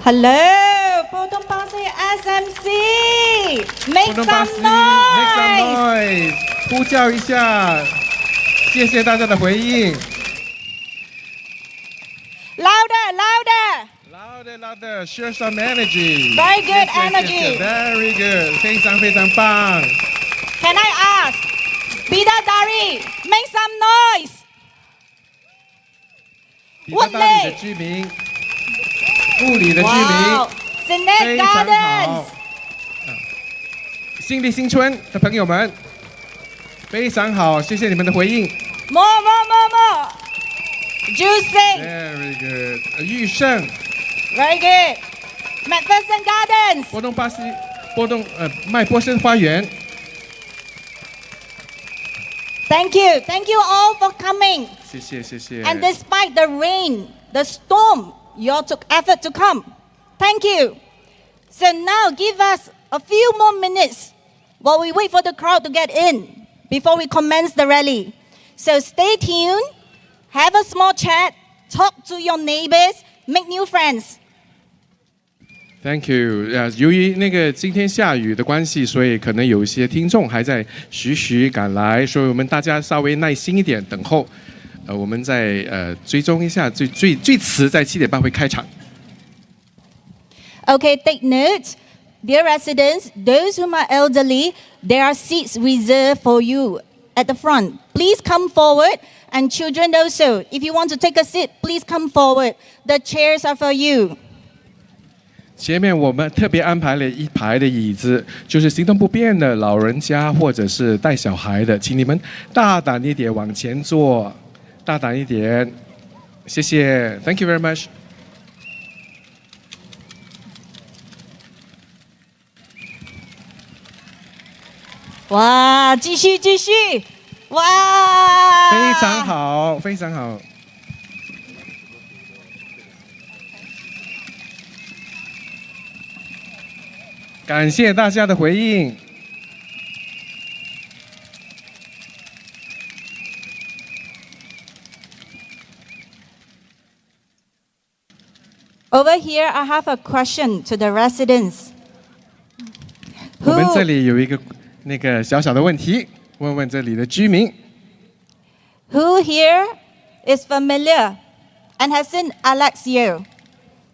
Hello, Potong Pasir SMC, make some noise. 呼叫一下，谢谢大家的回应。Louder, share some energy. Very good energy. Very good， 非常非常棒。Can I ask, Bidadari, make some noise. 比达大里的居民，雾里的居民， Sinet 非常好 Gardens.。新力新村的朋友们，非常好，谢谢你们的回应。More. Juicing. Very good， 玉胜。Very good. McPherson Gardens. 麦波森花园。Thank you all for coming. 谢谢。 And despite the rain, the storm, you all took effort to come. Thank you. So now give us a few more minutes while we wait for the crowd to get in before we commence the rally. So stay tuned, have a small chat, talk to your neighbors, make new friends. Thank you。由于今天下雨的关系，所以可能有一些听众还在徐赶来，所以我们大家稍微耐心一点，等候。我们再追踪一下，最迟在7点半会开场。Okay, take note. Dear residents, those whom are elderly, there are seats reserved for you at the front. Please come forward, and children also. If you want to take a seat, please come forward. The chairs are for you. 前面我们特别安排了一排的椅子，就是行动不便的老人家或者是带小孩的，请你们大胆一点往前坐，大胆一点，谢谢 ，Thank you very much。哇，继续，哇！非常好，非常好。感谢大家的回应。Over here, I have a question to the residents. 我们这里有一个小小的问题，问问这里的居民。Who here is familiar and has seen Alex Yeo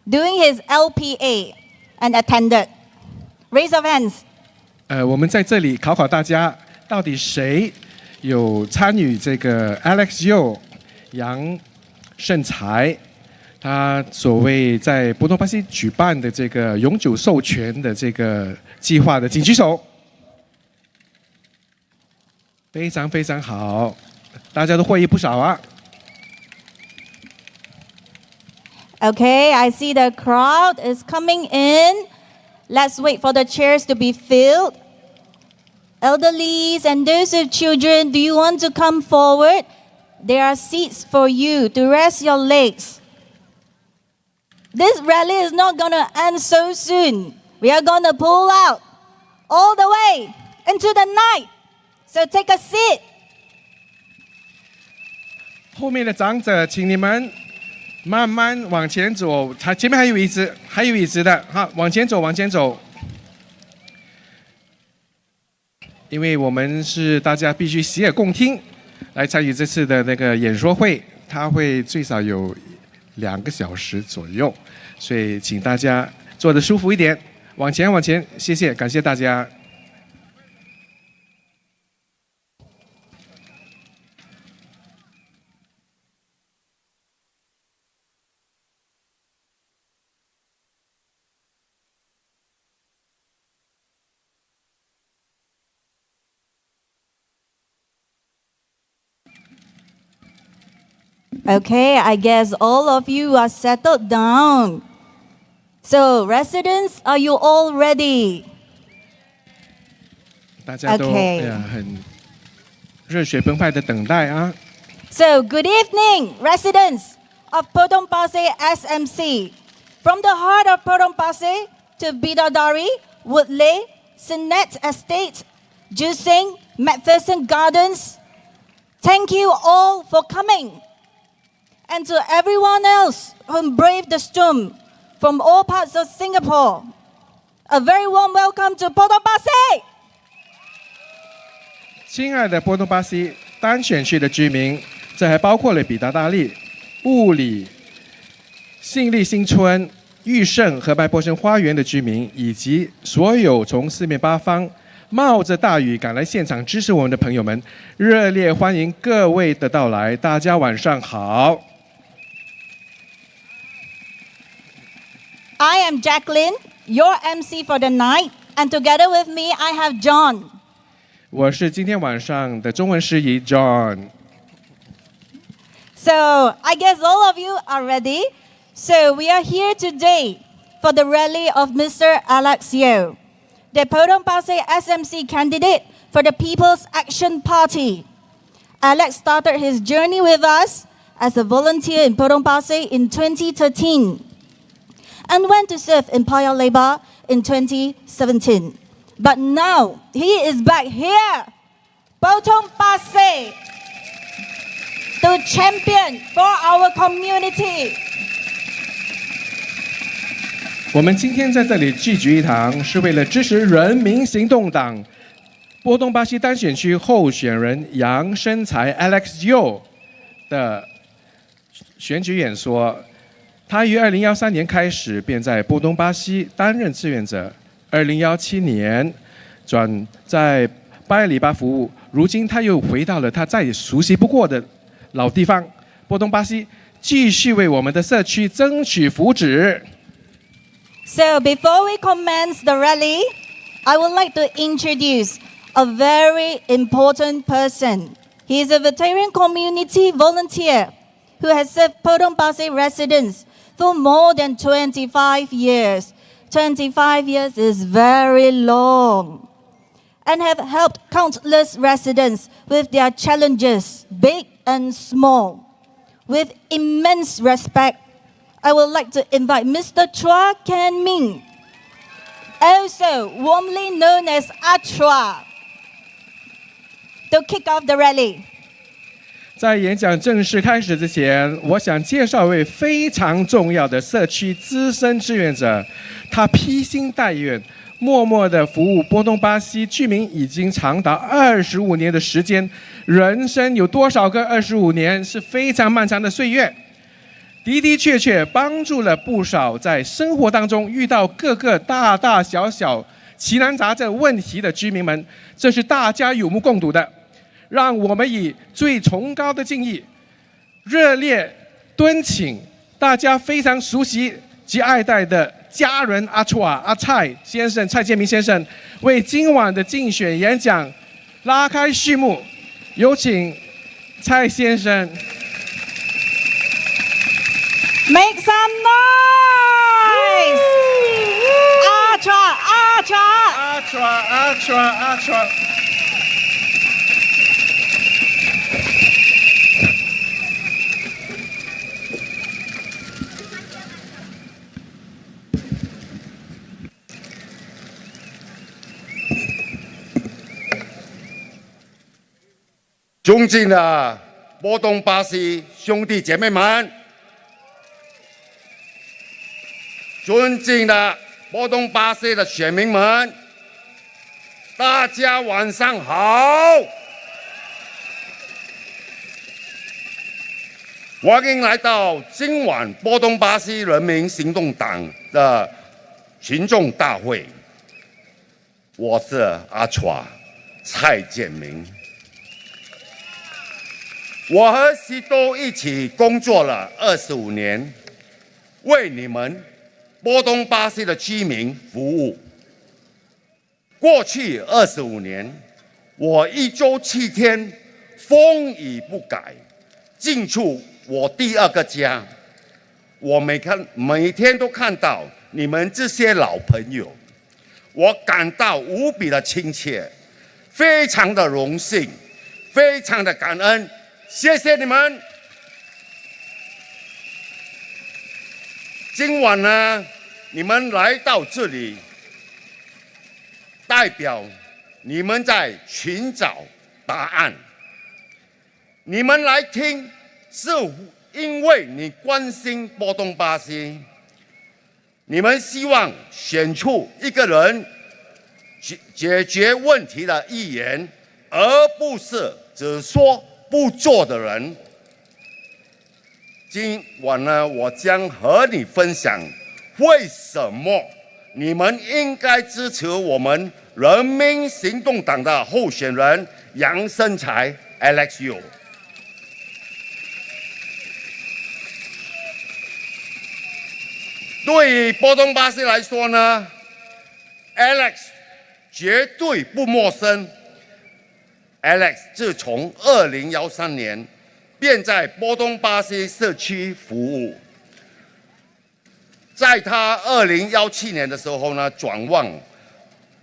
doing his LPA and attended? Raise your hands. 我们在这里考大家，到底谁有参与这个 Alex Yeo 杨胜才他所谓在波东巴西举办的这个永久授权的这个计划的，请举手。非常非常好，大家都获益不少啊。Okay, I see the crowd is coming in. Let's wait for the chairs to be filled. Elderlies and those with children, do you want to come forward? There are seats for you to rest your legs. This rally is not going to end so soon. We are going to pull out all the way into the night. So take a seat. 后面的长者，请你们慢慢往前走，前面还有椅子的，好，往前走。因为我们是大家必须洗耳恭听，来参与这次的演说会，它会最少有2个小时左右，所以请大家坐得舒服一点，往前，谢谢，感谢大家。Okay, I guess all of you are settled down. So, residents, are you all ready? 大家都很热血澎湃的等待啊。So, good evening, residents of Potong Pasir SMC. From the heart of Potong Pasir to Bidadari, Woodley, Sinet Estate, Juicing, McPherson Gardens, thank you all for coming. And to everyone else who braved the storm from all parts of Singapore. A very warm welcome to Potong Pasir. 亲爱的波东巴西单选区的居民，这还包括了比达大利、布里、信利新村、裕盛和白波生花园的居民，以及所有从四面八方冒着大雨赶来现场支持我们的朋友们，热烈欢迎各位的到来。大家晚上好。I am Jacqueline, your MC for the night, and together with me I have John. 我是今天晚上的中文司仪 John。 So I guess all of you are ready. So we are here today for the rally of Mr. Alex Yeo, the Potong Pasir SMC candidate for the People's Action Party. Alex started his journey with us as a volunteer in Potong Pasir in 2013 and went to serve in Paya Lebar in 2017. But now he is back here, Potong Pasir, to champion for our community. 我们今天在这里聚集一堂，是为了支持人民行动党波东巴西单选区候选人杨生才 Alex Yeo 的选举演说。他于2013年开始便在波东巴西担任志愿者，2017年转在巴里巴服务，如今他又回到了他再也熟悉不过的老地方波东巴西，继续为我们的社区争取福祉。So before we commence the rally, I would like to introduce a very important person. He is a veteran community volunteer who has served Potong Pasir residents for more than 25 years. 25 years is very long. And have helped countless residents with their challenges, big and small. With immense respect, I would like to invite Mr. Chua Ken Ming, also warmly known as Achua, to kick off the rally. 在演讲正式开始之前，我想介绍一位非常重要的社区资深志愿者，他披星戴月，默默地服务波东巴西居民已经长达25年的时间。人生有多少个25年，是非常漫长的岁月，的的确确帮助了不少在生活当中遇到各个大大小小奇难杂症问题的居民们，这是大家有目共睹的。让我们以最崇高的敬意，热烈敦请大家非常熟悉及爱戴的家人阿楚啊阿蔡先生蔡建明先生，为今晚的竞选演讲拉开序幕。有请蔡先生。Make some noise! Achua, Achua! 阿楚阿楚阿楚。尊敬的波东巴西兄弟姐妹们，尊敬的波东巴西的选民们，大家晚上好！欢迎来到今晚波东巴西人民行动党的群众大会。我是阿楚蔡建明。我和西多一起工作了25年，为你们波东巴西的居民服务。过去25年，我1周7天，风雨不改，进出我第2个家。我每天都看到你们这些老朋友，我感到无比的亲切，非常的荣幸，非常的感恩。谢谢你们！今晚呢，你们来到这里，代表你们在寻找答案。你们来听，是因为你关心波东巴西，你们希望选出一个人解决问题的议员，而不是只说不做的人。今晚呢，我将和你分享为什么你们应该支持我们人民行动党的候选人杨生财 Alex Yeo。对于波东巴西来说呢 ，Alex 绝对不陌生。Alex 自从2013年便在波东巴西社区服务，在他2017年的时候呢，转往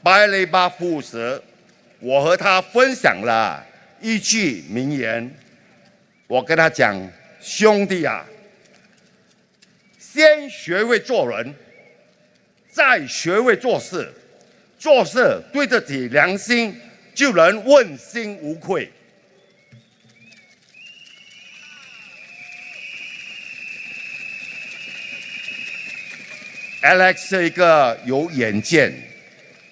巴雷巴服务时，我和他分享了一句名言，我跟他讲：“兄弟啊，先学会做人，再学会做事，做事对得起良心，就能问心无愧。” Alex 是一个有远见、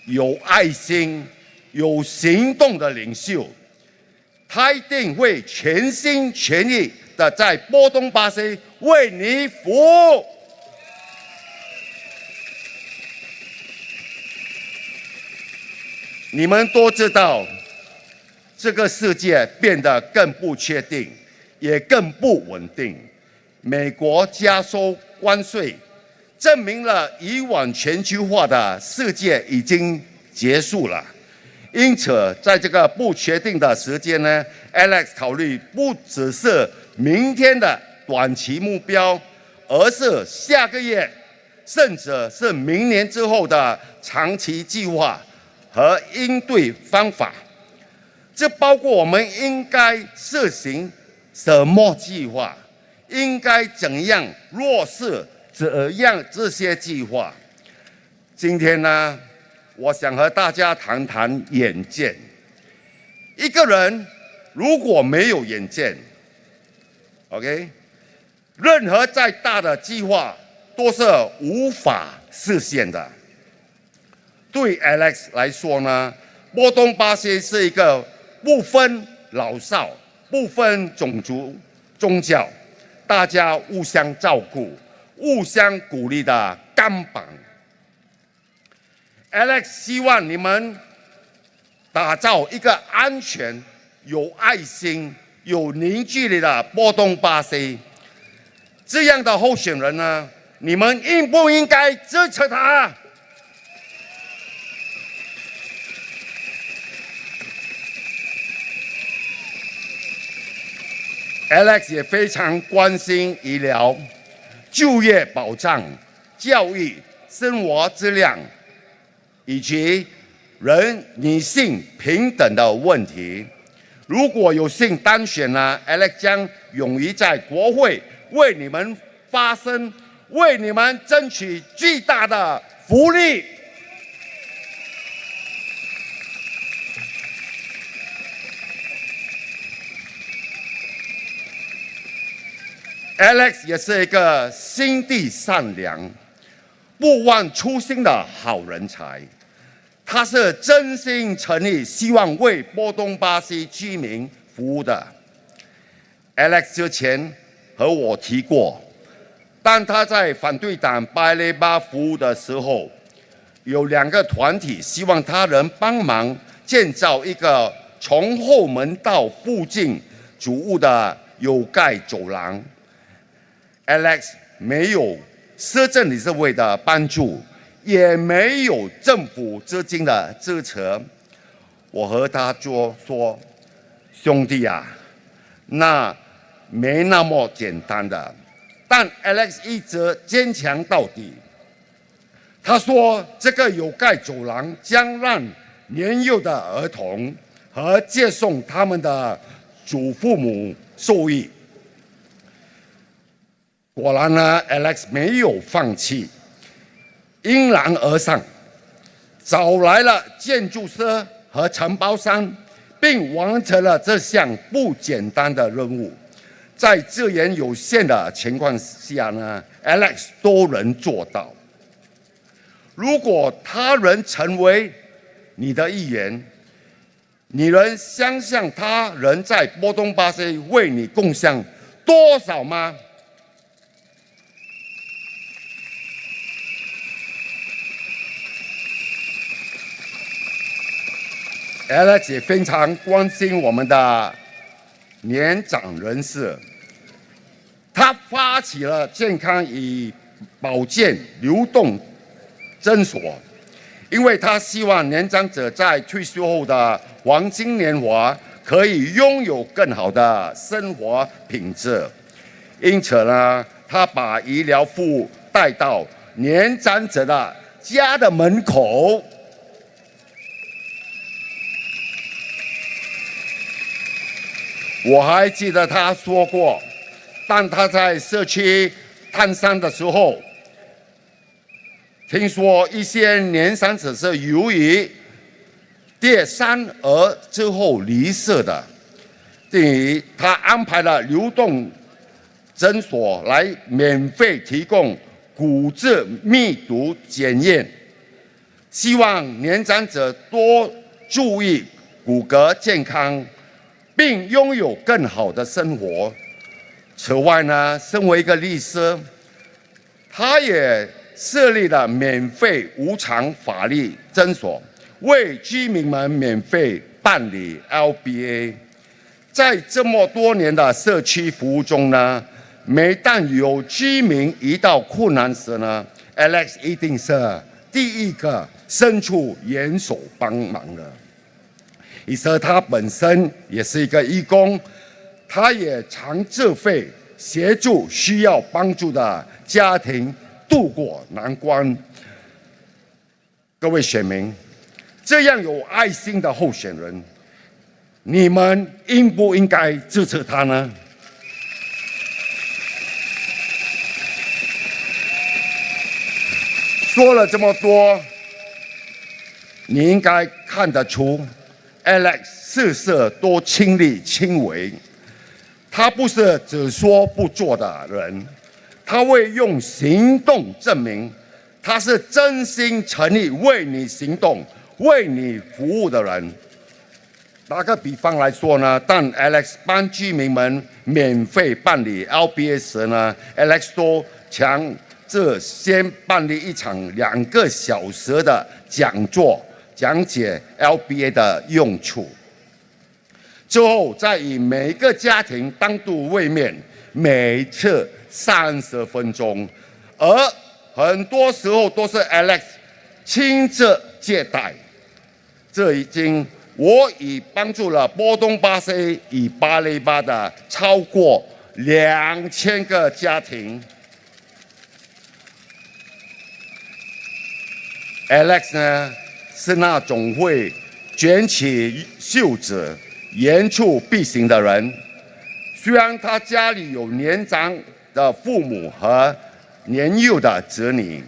有爱心、有行动的领袖，他一定会全心全意的在波东巴西为你服务。你们都知道，这个世界变得更不确定，也更不稳定。美国加收关税，证明了以往全球化的世界已经结束了。因此，在这个不确定的时间呢 ，Alex 考虑不只是明天的短期目标，而是下个月，甚至是明年之后的长期计划和应对方法。这包括我们应该实行什么计划，应该怎样落实这些计划。今天呢，我想和大家谈谈远见。一个人如果没有远见 ，OK， 任何再大的计划都是无法实现的。对 Alex 来说呢，波东巴西是一个不分老少、不分种族、宗教，大家互相照顾、互相鼓励的钢板。Alex 希望你们打造一个安全、有爱心、有凝聚力的波东巴西。这样的候选人呢，你们应不应该支持他？Alex 也非常关心医疗、就业保障、教育、生活质量，以及女性平等的问题。如果有幸当选呢 ，Alex 将勇于在国会为你们发声，为你们争取巨大的福利。Alex 也是一个心地善良、不忘初心的好人才。他是真心诚意希望为波东巴西居民服务的。Alex 之前和我提过，当他在反对党巴雷巴服务的时候，有2个团体希望他能帮忙建造一个从后门到附近主屋的有盖走廊。Alex 没有市政理事会的帮助，也没有政府资金的支持。我和他说：“兄弟啊，那没那么简单的。”但 Alex 一直坚强到底。他说：“这个有盖走廊将让年幼的儿童和接送他们的祖父母受益。”果然呢 ，Alex 没有放弃，迎难而上，找来了建筑师和承包商，并完成了这项不简单的任务。在资源有限的情况下呢 ，Alex 都能做到。如果他人成为你的议员，你能想象他人在波东巴西为你贡献多少吗？Alex 也非常关心我们的年长人士，他发起了健康与保健流动诊所，因为他希望年长者在退休后的黄金年华可以拥有更好的生活品质。因此呢，他把医疗服务带到年长者的家的门口。我还记得他说过，当他在社区探伤的时候，听说一些年长者是由于跌伤而之后离世的，等于他安排了流动诊所来免费提供骨质密度检验，希望年长者多注意骨骼健康，并拥有更好的生活。此外呢，身为一个律师，他也设立了免费无偿法律诊所，为居民们免费办理 LBA。在这么多年的社区服务中呢，每当有居民遇到困难时呢 ，Alex 一定是第一个伸出援手帮忙的。而且他本身也是一个义工，他也常自费协助需要帮助的家庭渡过难关。各位选民，这样有爱心的候选人，你们应不应该支持他呢？说了这么多，你应该看得出 Alex 事事都亲力亲为，他不是只说不做的人，他会用行动证明他是真心诚意为你行动、为你服务的人。打个比方来说呢，当 Alex 帮居民们免费办理 LBA 时呢 ，Alex 都强制先办理一场2个小时的讲座，讲解 LBA 的用处，之后再以每个家庭单独会面，每次30分钟，而很多时候都是 Alex 亲自接待。我已帮助了波东巴西与巴雷巴的超过2000个家庭。Alex 呢，是那种会卷起袖子、言出必行的人。虽然他家里有年长的父母和年幼的子女，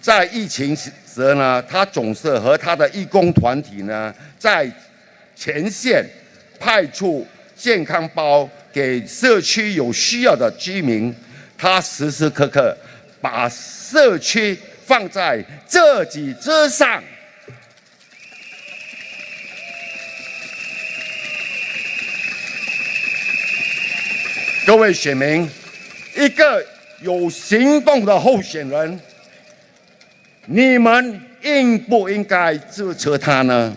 在疫情时呢，他总是和他的义工团体呢，在前线派出健康包给社区有需要的居民。他时时刻刻把社区放在自己之上。各位选民，一个有行动的候选人，你们应不应该支持他呢？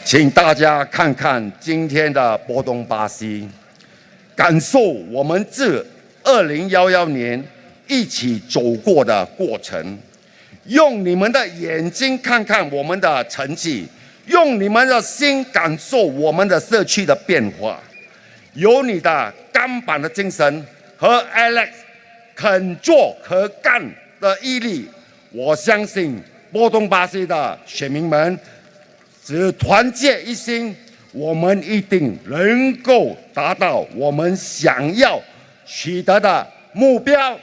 请大家看看今天的波东巴西，感受我们自2011年一起走过的过程，用你们的眼睛看看我们的成绩，用你们的心感受我们的社区的变化。有你的钢板的精神和 Alex 肯做可干的毅力，我相信波东巴西的选民们只团结一心，我们一定能够达到我们想要取得的目标。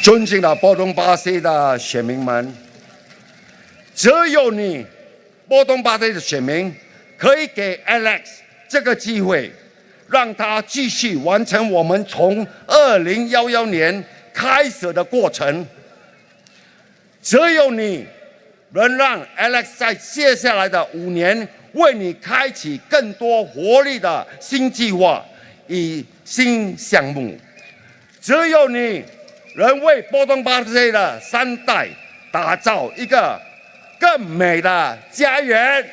尊敬的波东巴西的选民们，只有你波东巴西的选民可以给 Alex 这个机会，让他继续完成我们从2011年开始的过程。只有你能让 Alex 在接下来的5年为你开启更多活力的新计划与新项目。只有你能为波东巴西的3代打造一个更美的家园。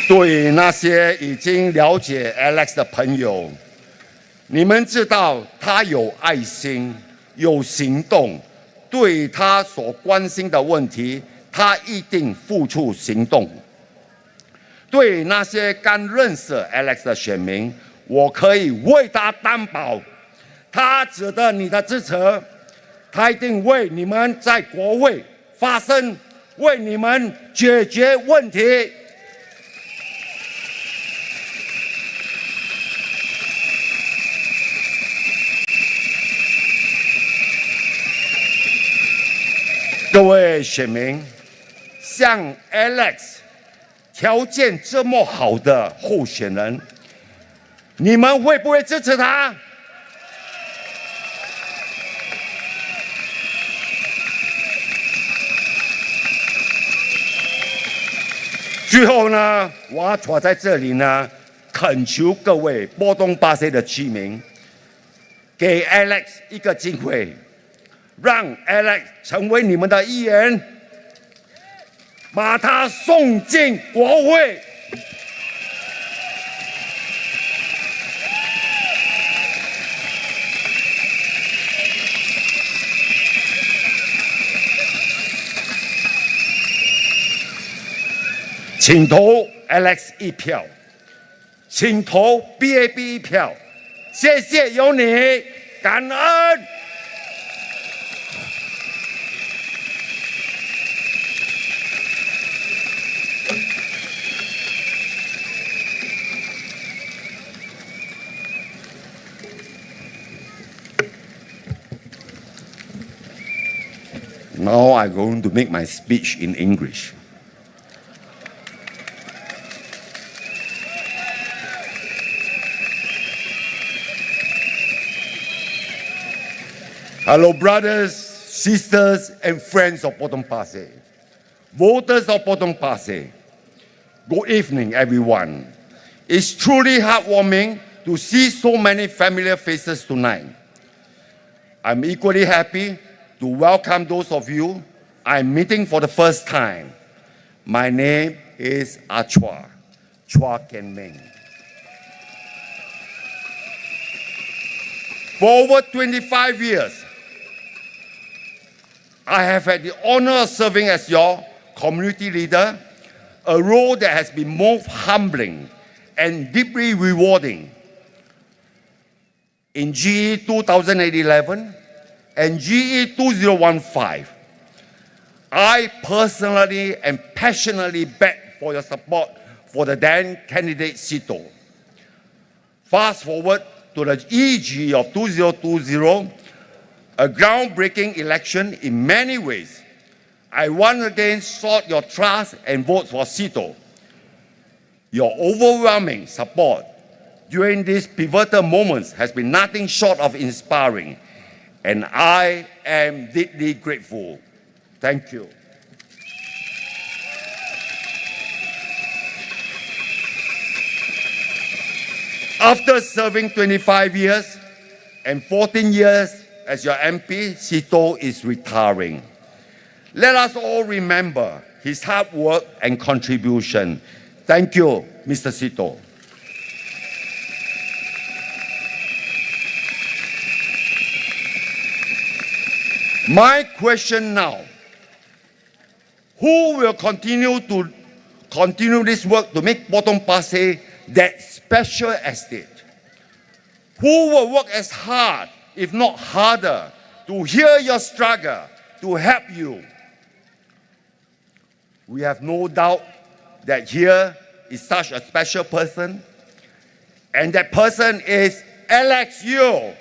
对那些已经了解 Alex 的朋友，你们知道他有爱心、有行动，对他所关心的问题，他一定付出行动。对那些刚认识 Alex 的选民，我可以为他担保，他值得你的支持，他一定为你们在国会发声，为你们解决问题。各位选民，像 Alex 条件这么好的候选人，你们会不会支持他？最后呢，我要坐在这里呢，恳求各位波东巴西的居民，给 Alex 一个机会。让 Alex 成为你们的议员，把他送进国会。请投 Alex 一票，请投 PAP 一票，谢谢有你，感恩。Now I'm going to make my speech in English. Hello, brothers, sisters, and friends of Potong Pasir. Voters of Potong Pasir. Good evening, everyone. It's truly heartwarming to see so many familiar faces tonight. I'm equally happy to welcome those of you I'm meeting for the first time. My name is Chua Ken Ming. For over 25 years, I have had the honor of serving as your community leader, a role that has been most humbling and deeply rewarding. In GE 2011 and GE 2015, I personally and passionately begged for your support for the then candidate Sito. Fast forward to the EG of 2020, a groundbreaking election in many ways. I once again sought your trust and vote for Sito. Your overwhelming support during these pivotal moments has been nothing short of inspiring, and I am deeply grateful. Thank you. After serving 25 years and 14 years as your MP, Sito is retiring. Let us all remember his hard work and contribution. Thank you, Mr. Sito. My question now, who will continue this work to make Potong Pasir that special estate? Who will work as hard, if not harder, to hear your struggle, to help you? We have no doubt that here is such a special person, and that person is Alex Yeo.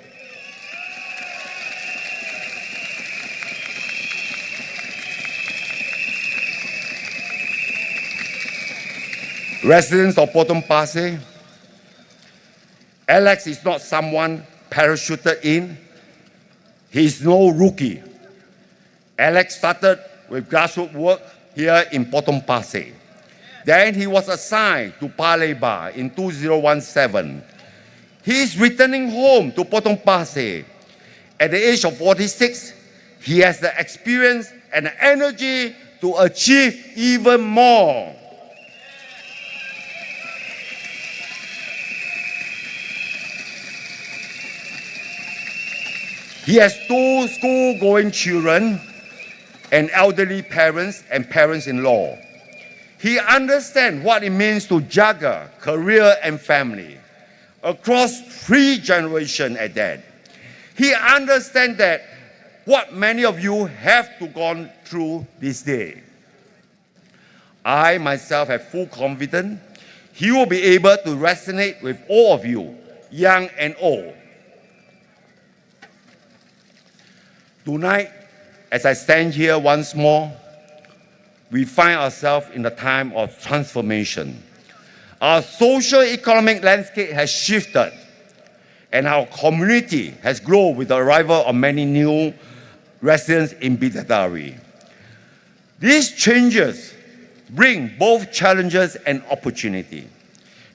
Residents of Potong Pasir, Alex is not someone parachuted in. He is no rookie. Alex started with grassroots work here in Potong Pasir. Then he was assigned to Palembang in 2017. He is returning home to Potong Pasir. At the age of 46, he has the experience and the energy to achieve even more. He has 2 school-going children and elderly parents and parents-in-law. He understands what it means to juggle career and family across 3 generations at that. He understands that what many of you have to gone through this day. I myself have full confidence he will be able to resonate with all of you, young and old. Tonight, as I stand here once more, we find ourselves in a time of transformation. Our socio-economic landscape has shifted, and our community has grown with the arrival of many new residents in Bidadari. These changes bring both challenges and opportunity,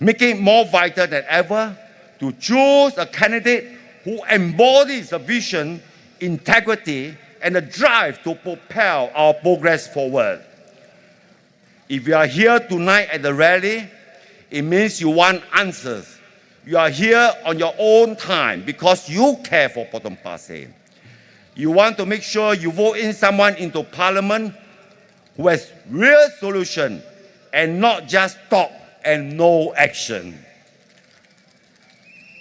making it more vital than ever to choose a candidate who embodies the vision, integrity, and the drive to propel our progress forward. If you are here tonight at the rally, it means you want answers. You are here on your own time because you care for Potong Pasir. You want to make sure you vote in someone into parliament who has real solution and not just talk and no action.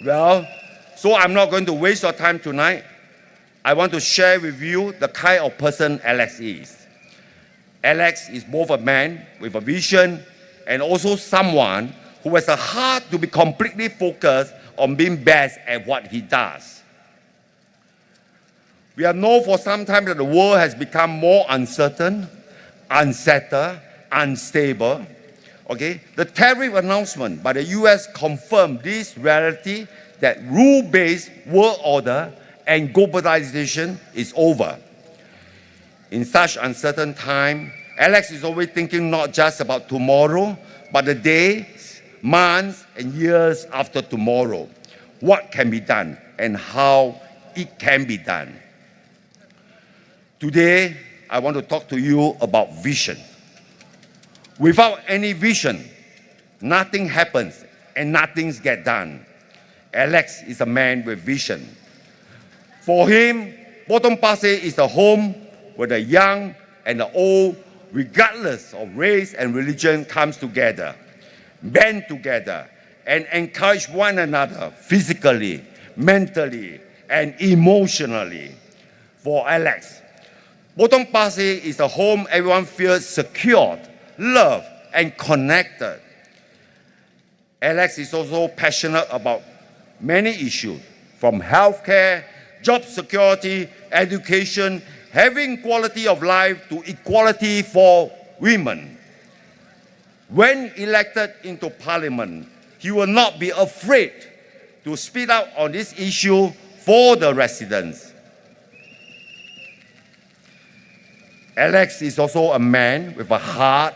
Well, so I'm not going to waste your time tonight. I want to share with you the kind of person Alex is. Alex is both a man with a vision and also someone who has a heart to be completely focused on being best at what he does. We have known for some time that the world has become more uncertain, unsettled, unstable. Okay? The tariff announcement by the US confirmed this reality that rule-based world order and globalization is over. In such uncertain time, Alex is always thinking not just about tomorrow, but the days, months, and years after tomorrow. What can be done and how it can be done. Today, I want to talk to you about vision. Without any vision, nothing happens and nothing gets done. Alex is a man with vision. For him, Potong Pasir is a home where the young and the old, regardless of race and religion, comes together, band together, and encourage one another physically, mentally, and emotionally. For Alex, Potong Pasir is a home everyone feels secured, loved, and connected. Alex is also passionate about many issues, from healthcare, job security, education, having quality of life to equality for women. When elected into parliament, he will not be afraid to speak out on this issue for the residents. Alex is also a man with a heart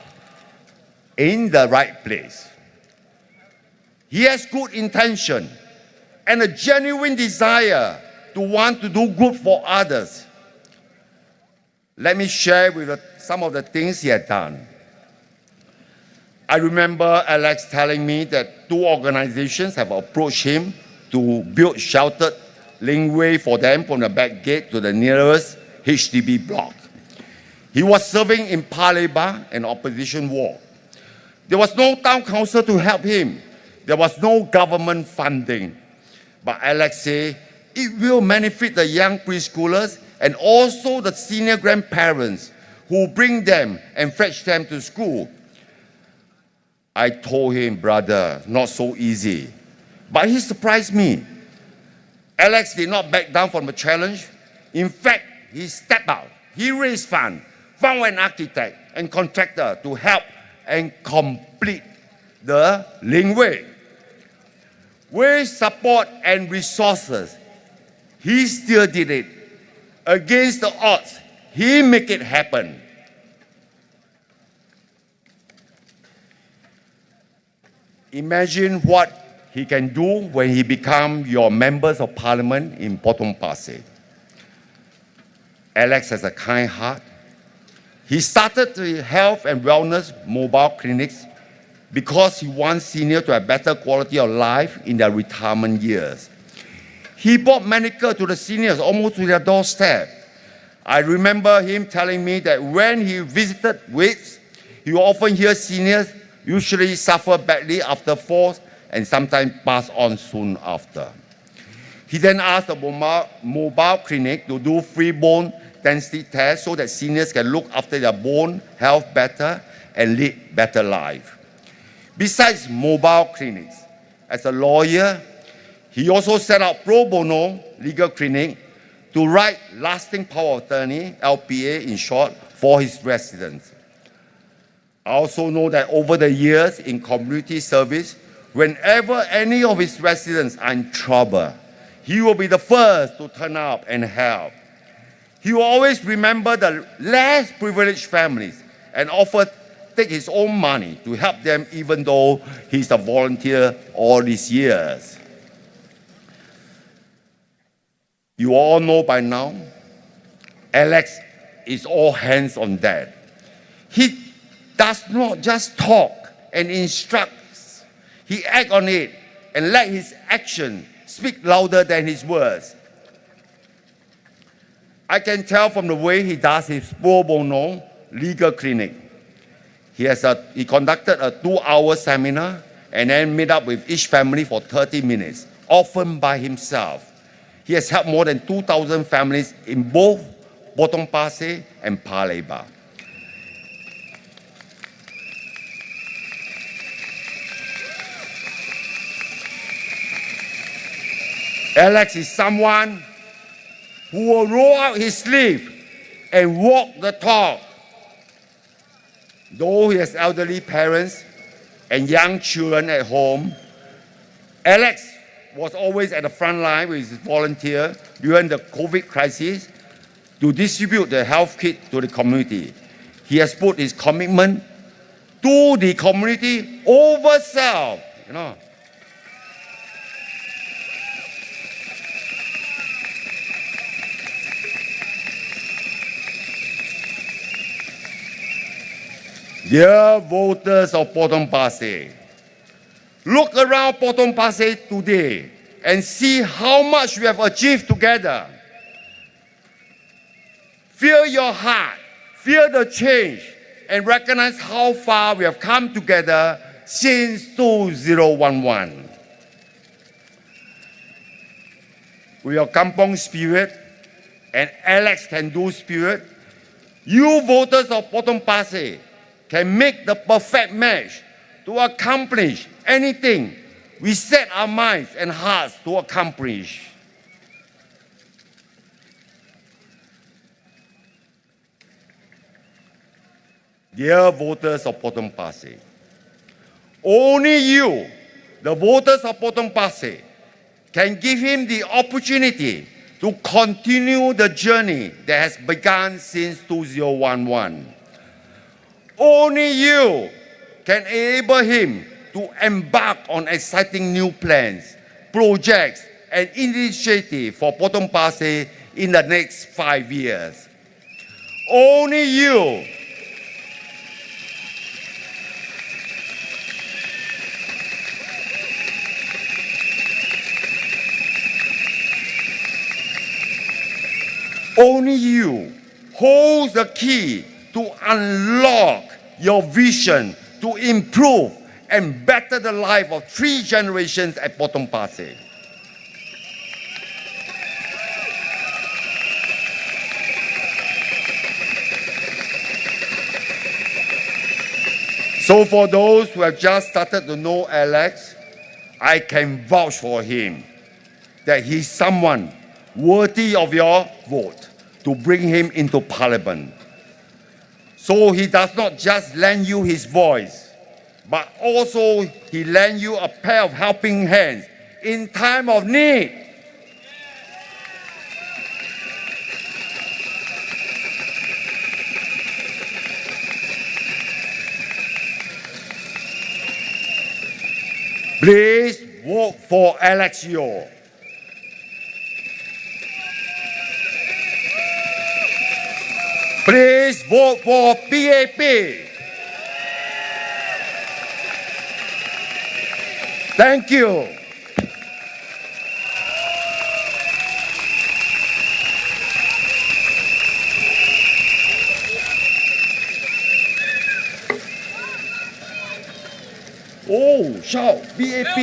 in the right place. He has good intention and a genuine desire to want to do good for others. Let me share with you some of the things he had done. I remember Alex telling me that 2 organizations have approached him to build sheltered linkway for them from the back gate to the nearest HDB block. He was serving in Palembang, an opposition ward. There was no town council to help him. There was no government funding. But Alex said it will benefit the young preschoolers and also the senior grandparents who bring them and fetch them to school. I told him, brother, not so easy. But he surprised me. Alex did not back down from the challenge. In fact, he stepped out. He raised funds, found an architect and contractor to help and complete the linkway. With support and resources, he still did it. Against the odds, he made it happen. Imagine what he can do when he becomes your members of parliament in Potong Pasir. Alex has a kind heart. He started the health and wellness mobile clinics because he wants seniors to have better quality of life in their retirement years. He brought medical to the seniors almost to their doorstep. I remember him telling me that when he visited WITS, he often hear seniors usually suffer badly after falls and sometimes pass on soon after. He then asked the mobile clinic to do free bone density tests so that seniors can look after their bone health better and lead better life. Besides mobile clinics, as a lawyer, he also set up pro bono legal clinic to write lasting power of attorney, LPA in short, for his residents. I also know that over the years in community service, whenever any of his residents are in trouble, he will be the first to turn up and help. He will always remember the less privileged families and take his own money to help them even though he's a volunteer all these years. You all know by now, Alex is all hands on deck. He does not just talk and instruct. He acts on it and let his action speak louder than his words. I can tell from the way he does his pro bono legal clinic. He conducted a 2-hour seminar and then met up with each family for 30 minutes, often by himself. He has helped more than 2,000 families in both Potong Pasir and Palembang. Alex is someone who will roll out his sleeve and walk the talk. Though he has elderly parents and young children at home, Alex was always at the front line with his volunteer during the COVID crisis to distribute the health kit to the community. He has put his commitment to the community over self. Dear voters of Potong Pasir, look around Potong Pasir today and see how much we have achieved together. Feel your heart, feel the change, and recognize how far we have come together since 2011. With your kampong spirit and Alex can do spirit, you voters of Potong Pasir can make the perfect match to accomplish anything we set our minds and hearts to accomplish. Dear voters of Potong Pasir, only you, the voters of Potong Pasir, can give him the opportunity to continue the journey that has begun since 2011. Only you can enable him to embark on exciting new plans, projects, and initiatives for Potong Pasir in the next 5 years. Only you hold the key to unlock your vision to improve and better the life of 3 generations at Potong Pasir. So for those who have just started to know Alex, I can vouch for him that he's someone worthy of your vote to bring him into Parliament. So he does not just lend you his voice, but also he lend you a pair of helping hands in time of need. Please vote for Alex Yeo. Please vote for PAP. Thank you. Oh, shout, PAP.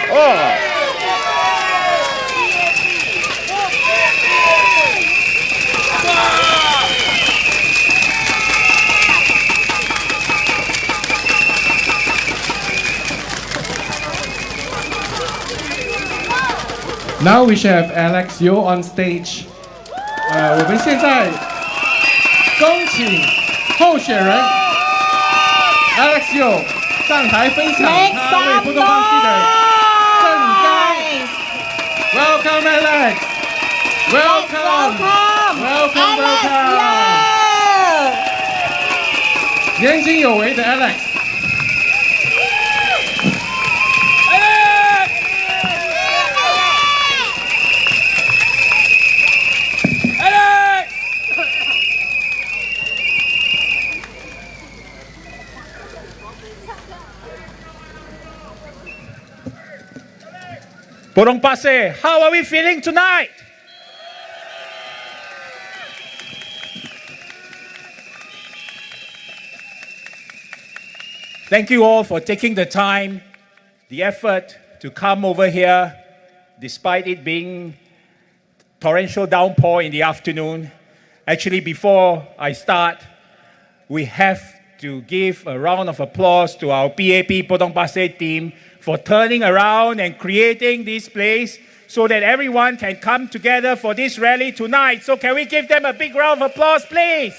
Oh. Now we shall have Alex Yeo on stage. 我们现在恭请候选人 Alex Yeo 上台分享他为波东巴西的政纲。Welcome Alex. Welcome. Welcome. 年轻有为的 Alex。Potong Pasir, how are we feeling tonight? Thank you all for taking the time, the effort to come over here, despite it being torrential downpour in the afternoon. Actually, before I start, we have to give a round of applause to our PAP Potong Pasir team for turning around and creating this place so that everyone can come together for this rally tonight. So can we give them a big round of applause, please?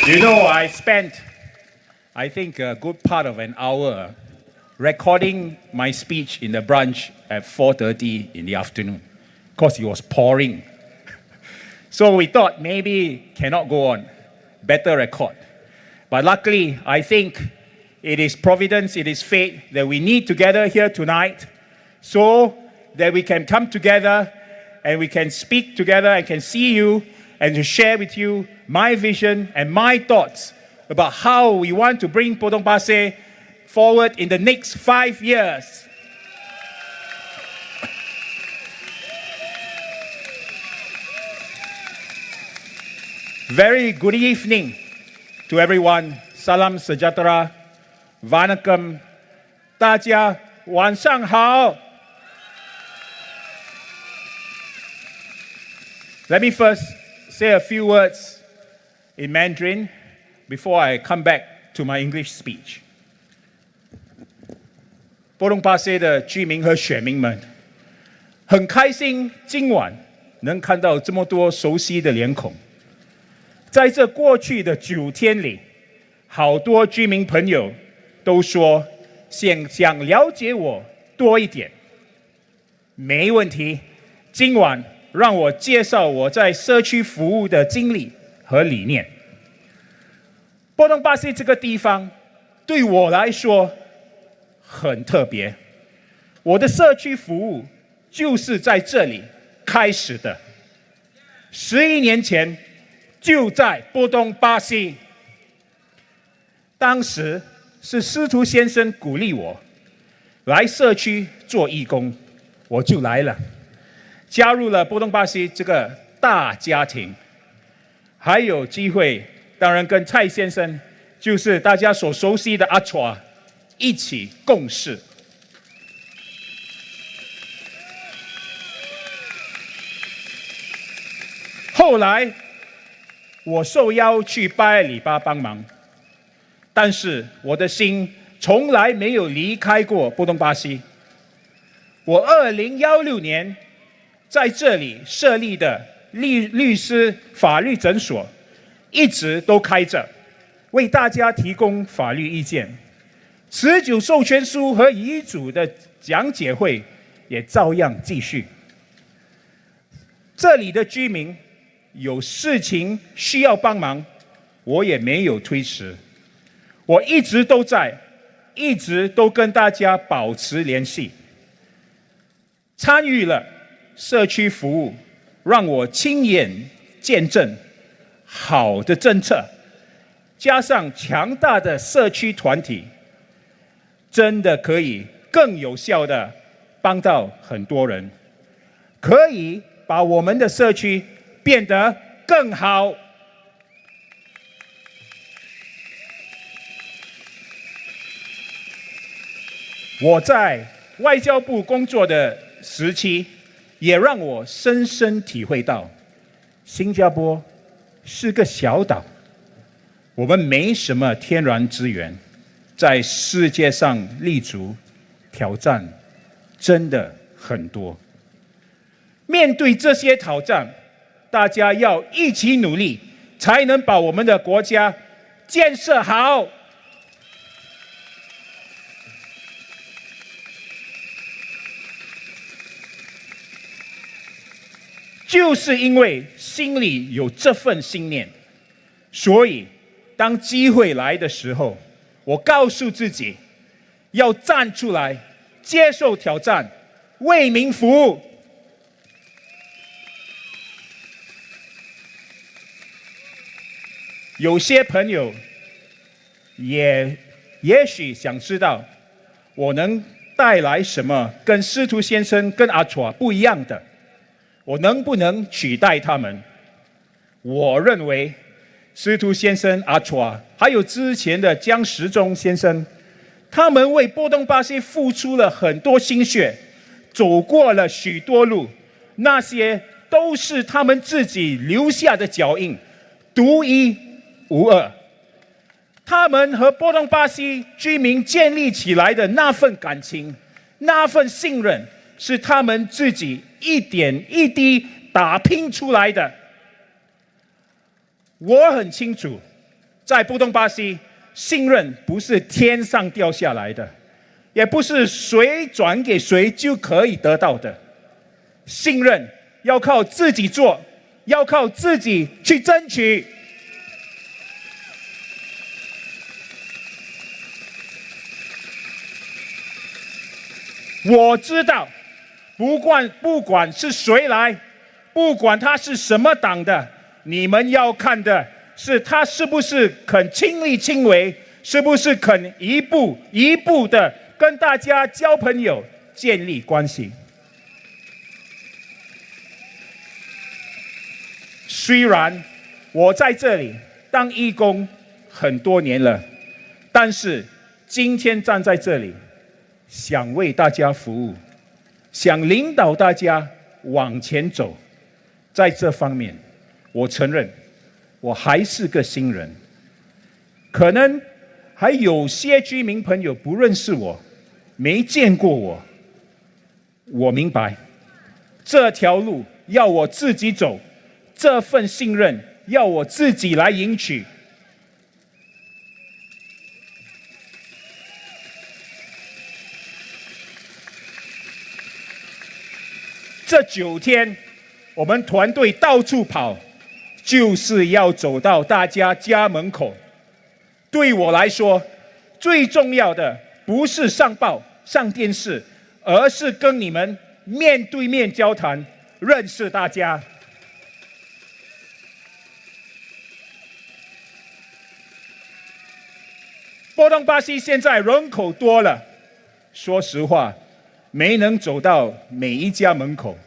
You know, I spent, I think, a good part of an hour recording my speech in the branch at 4:30 in the afternoon because it was pouring. So we thought maybe cannot go on, better record. But luckily, I think it is providence, it is fate that we need to gather here tonight so that we can come together and we can speak together and can see you and to share with you my vision and my thoughts about how we want to bring Potong Pasir forward in the next 5 years. Very good evening to everyone. Salam sejahtera. Vanakkam. 大家晚上好. Let me first say a few words in Mandarin before I come back to my English speech. 波东巴西的居民和选民们，很开心今晚能看到这么多熟悉的脸孔。在这过去的9天里，好多居民朋友都说想了解我多一点。没问题，今晚让我介绍我在社区服务的经历和理念。波东巴西这个地方对我来说很特别，我的社区服务就是在这里开始的。11年前。就在波东巴西，当时是司徒先生鼓励我来社区做义工，我就来了，加入了波东巴西这个大家庭，还有机会，当然跟蔡先生，就是大家所熟悉的阿楚一起共事。后来我受邀去巴尔里巴帮忙，但是我的心从来没有离开过波东巴西。我2016年在这里设立的律师法律诊所一直都开着，为大家提供法律意见。持久授权书和遗嘱的讲解会也照样继续。这里的居民有事情需要帮忙，我也没有推迟，我一直都在，一直都跟大家保持联系。参与了社区服务，让我亲眼见证好的政策，加上强大的社区团体，真的可以更有效地帮到很多人，可以把我们的社区变得更好。我在外交部工作的时期，也让我深深体会到，新加坡是个小岛，我们没什么天然资源，在世界上立足，挑战真的很多。面对这些挑战，大家要一起努力，才能把我们的国家建设好。就是因为心里有这份信念，所以当机会来的时候，我告诉自己要站出来，接受挑战，为民服务。有些朋友也许想知道我能带来什么跟司徒先生跟阿楚不一样的，我能不能取代他们？我认为司徒先生、阿楚还有之前的江时中先生，他们为波东巴西付出了很多心血，走过了许多路，那些都是他们自己留下的脚印，独一无二。他们和波东巴西居民建立起来的那份感情，那份信任，是他们自己一点一滴打拼出来的。我很清楚，在波东巴西，信任不是天上掉下来的，也不是谁转给谁就可以得到的。信任要靠自己做，要靠自己去争取。我知道，不管是谁来，不管他是什么党的，你们要看的是他是不是肯亲力亲为，是不是肯一步一步的跟大家交朋友、建立关系。虽然我在这里当义工很多年了，但是今天站在这里，想为大家服务，想领导大家往前走，在这方面，我承认我还是个新人，可能还有些居民朋友不认识我，没见过我。我明白，这条路要我自己走，这份信任要我自己来赢取。这9天，我们团队到处跑，就是要走到大家家门口。对我来说，最重要的不是上报、上电视，而是跟你们面对面交谈，认识大家。波东巴西现在人口多了，说实话，没能走到每一家门口，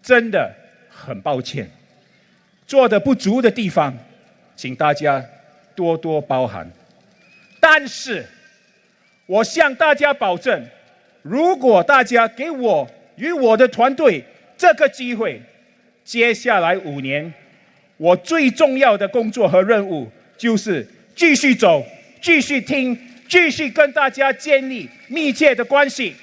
真的很抱歉。做的不足的地方，请大家多多包涵。但是，我向大家保证，如果大家给我与我的团队这个机会，接下来5年我最重要的工作和任务就是继续走，继续听，继续跟大家建立密切的关系。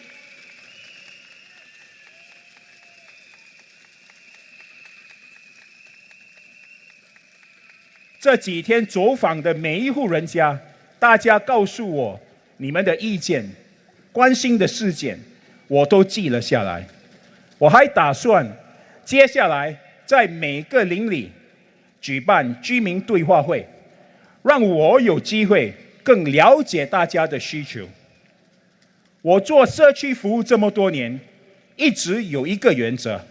这几天走访的每一户人家，大家告诉我你们的意见、关心的事件，我都记了下来。我还打算接下来在每个邻里举办居民对话会，让我有机会更了解大家的需求。我做社区服务这么多年，一直有一个原则：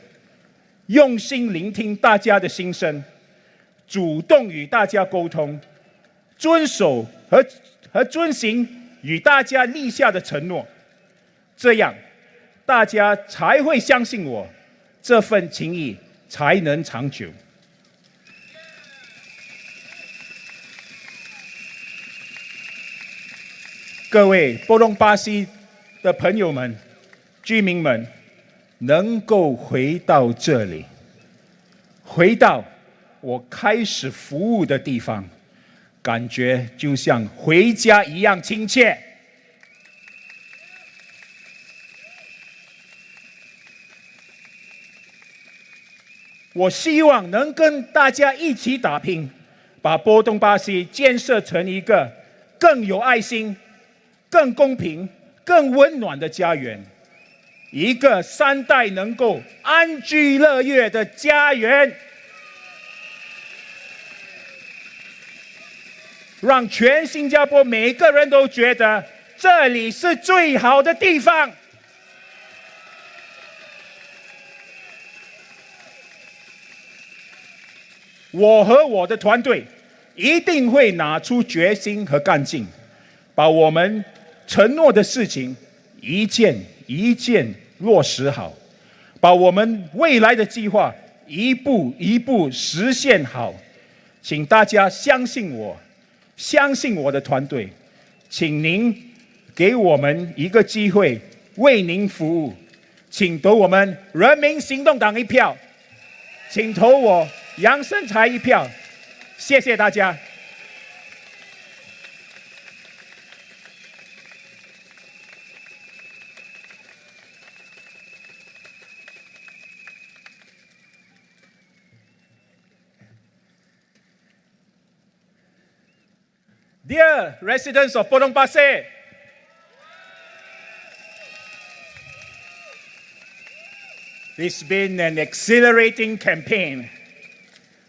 用心聆听大家的心声，主动与大家沟通，遵守和遵行与大家立下的承诺，这样大家才会相信我，这份情谊才能长久。各位波东巴西的朋友们、居民们，能够回到这里，回到我开始服务的地方，感觉就像回家一样亲切。我希望能跟大家一起打拼，把波东巴西建设成一个更有爱心、更公平、更温暖的家园，一个3代能够安居乐业的家园，让全新加坡每个人都觉得这里是最好的地方。我和我的团队一定会拿出决心和干劲，把我们承诺的事情一件一件落实好，把我们未来的计划一步一步实现好。请大家相信我，相信我的团队，请您给我们一个机会为您服务，请投我们人民行动党一票，请投我杨生才一票，谢谢大家。Dear residents of Potong Pasir, it's been an exhilarating campaign.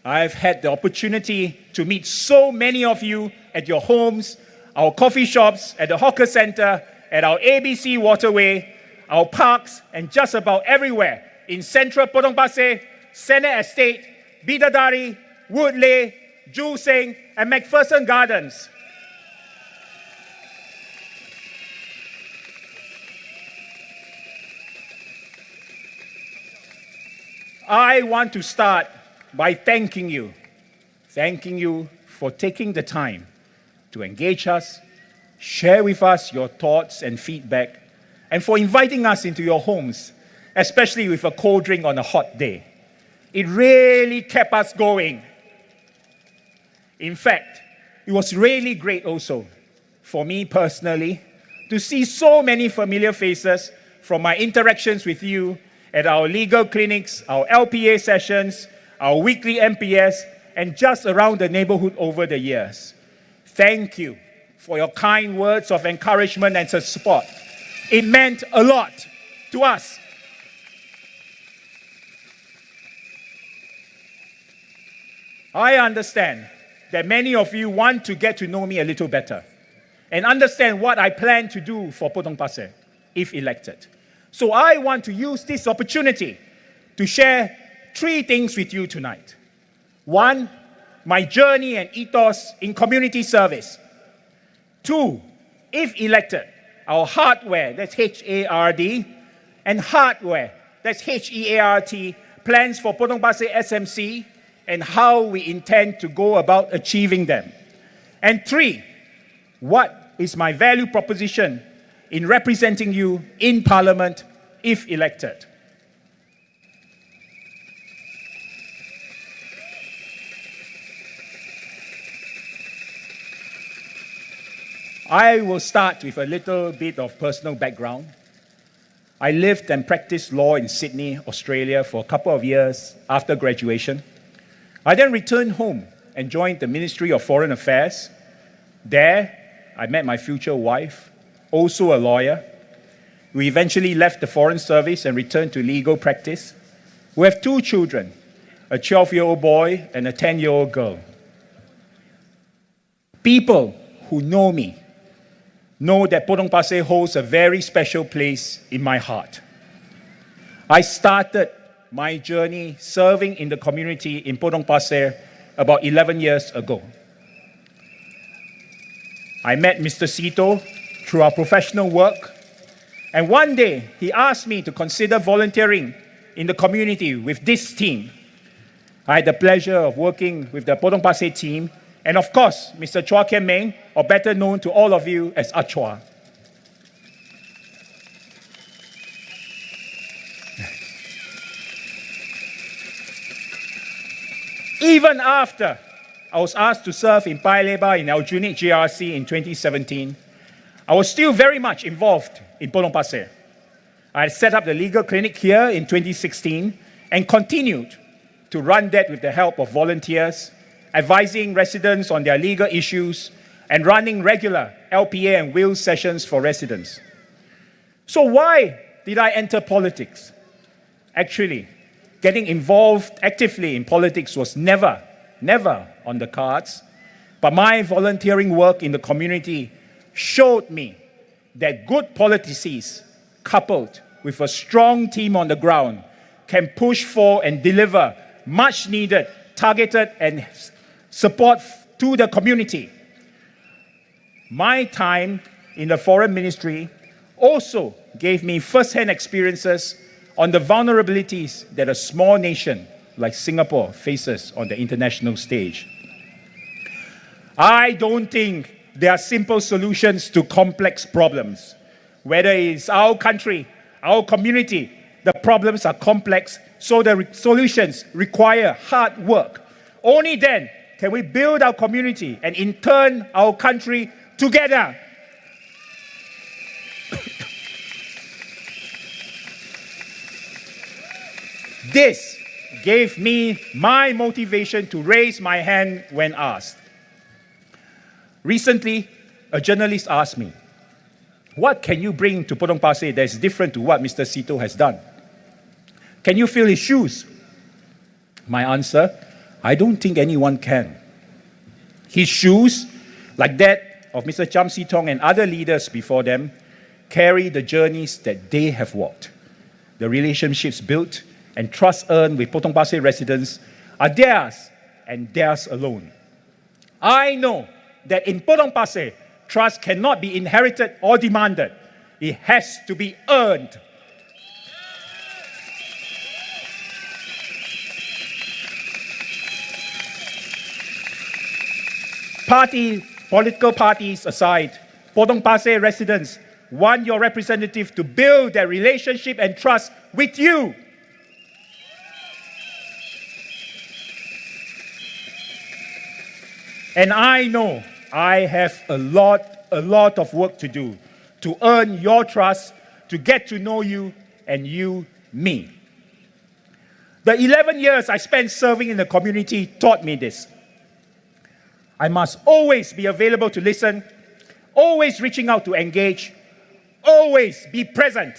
I've had the opportunity to meet so many of you at your homes, our coffee shops, at the hawker center, at our ABC waterway, our parks, and just about everywhere in central Potong Pasir, Senate Estate, Bidadari, Woodley, Joo Seng, and McPherson Gardens. I want to start by thanking you for taking the time to engage us, share with us your thoughts and feedback, and for inviting us into your homes, especially with a cold drink on a hot day. It really kept us going. In fact, it was really great also for me personally to see so many familiar faces from my interactions with you at our legal clinics, our LPA sessions, our weekly MPS, and just around the neighborhood over the years. Thank you for your kind words of encouragement and support. It meant a lot to us. I understand that many of you want to get to know me a little better and understand what I plan to do for Potong Pasir if elected. So I want to use this opportunity to share 3 things with you tonight. 1, my journey and ethos in community service. 2, if elected, our hardware, that's HARD, and hardware, that's HEART, plans for Potong Pasir SMC, and how we intend to go about achieving them. And 3, what is my value proposition in representing you in Parliament if elected. I will start with a little bit of personal background. I lived and practiced law in Sydney, Australia for a couple of years after graduation. I then returned home and joined the Ministry of Foreign Affairs. There, I met my future wife, also a lawyer. We eventually left the Foreign Service and returned to legal practice. We have 2 children, a 12-year-old boy and a 10-year-old girl. People who know me know that Potong Pasir holds a very special place in my heart. I started my journey serving in the community in Potong Pasir about 11 years ago. I met Mr. Sito through our professional work, and one day he asked me to consider volunteering in the community with this team. I had the pleasure of working with the Potong Pasir team, and of course, Mr. Chua Kian Meng, or better known to all of you as Achua. Even after I was asked to serve in Paya Lebar in Aljunied GRC in 2017, I was still very much involved in Potong Pasir. I had set up the legal clinic here in 2016 and continued to run that with the help of volunteers, advising residents on their legal issues, and running regular LPA and will sessions for residents. So why did I enter politics? Actually, getting involved actively in politics was never on the cards, but my volunteering work in the community showed me that good policies coupled with a strong team on the ground can push for and deliver much needed, targeted and support to the community. My time in the Foreign Ministry also gave me first-hand experiences on the vulnerabilities that a small nation like Singapore faces on the international stage. I don't think there are simple solutions to complex problems. Whether it's our country, our community, the problems are complex, so the solutions require hard work. Only then can we build our community and in turn our country together. This gave me my motivation to raise my hand when asked. Recently, a journalist asked me, "What can you bring to Potong Pasir that is different to what Mr. Sito has done? Can you fill his shoes?" My answer, I don't think anyone can. His shoes, like that of Mr. Cham Si Tong and other leaders before them, carry the journeys that they have walked. The relationships built and trust earned with Potong Pasir residents are theirs and theirs alone. I know that in Potong Pasir, trust cannot be inherited or demanded. It has to be earned. Political parties aside, Potong Pasir residents want your representative to build their relationship and trust with you. And I know I have a lot of work to do to earn your trust, to get to know you and you me. The 11 years I spent serving in the community taught me this. I must always be available to listen, always reaching out to engage, always be present.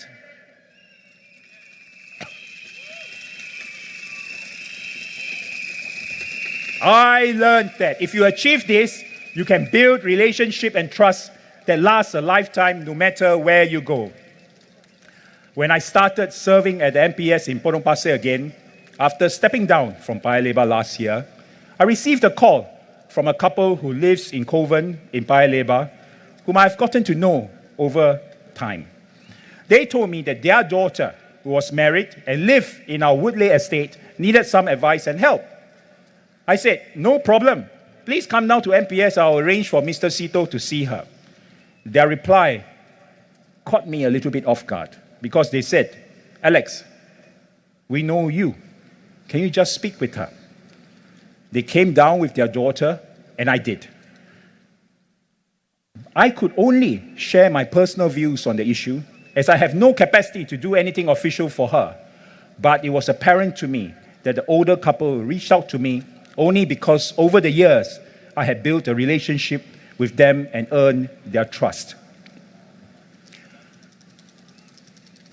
I learned that if you achieve this, you can build relationship and trust that lasts a lifetime no matter where you go. When I started serving at the MPS in Potong Pasir again, after stepping down from Paya Lebar last year, I received a call from a couple who lives in Kovan in Paya Lebar, whom I've gotten to know over time. They told me that their daughter, who was married and lived in our Woodley estate, needed some advice and help. I said, "No problem. Please come down to MPS. I'll arrange for Mr. Sito to see her." Their reply caught me a little bit off guard because they said, "Alex, we know you. Can you just speak with her?" They came down with their daughter, and I did. I could only share my personal views on the issue, as I have no capacity to do anything official for her. But it was apparent to me that the older couple reached out to me only because over the years, I had built a relationship with them and earned their trust.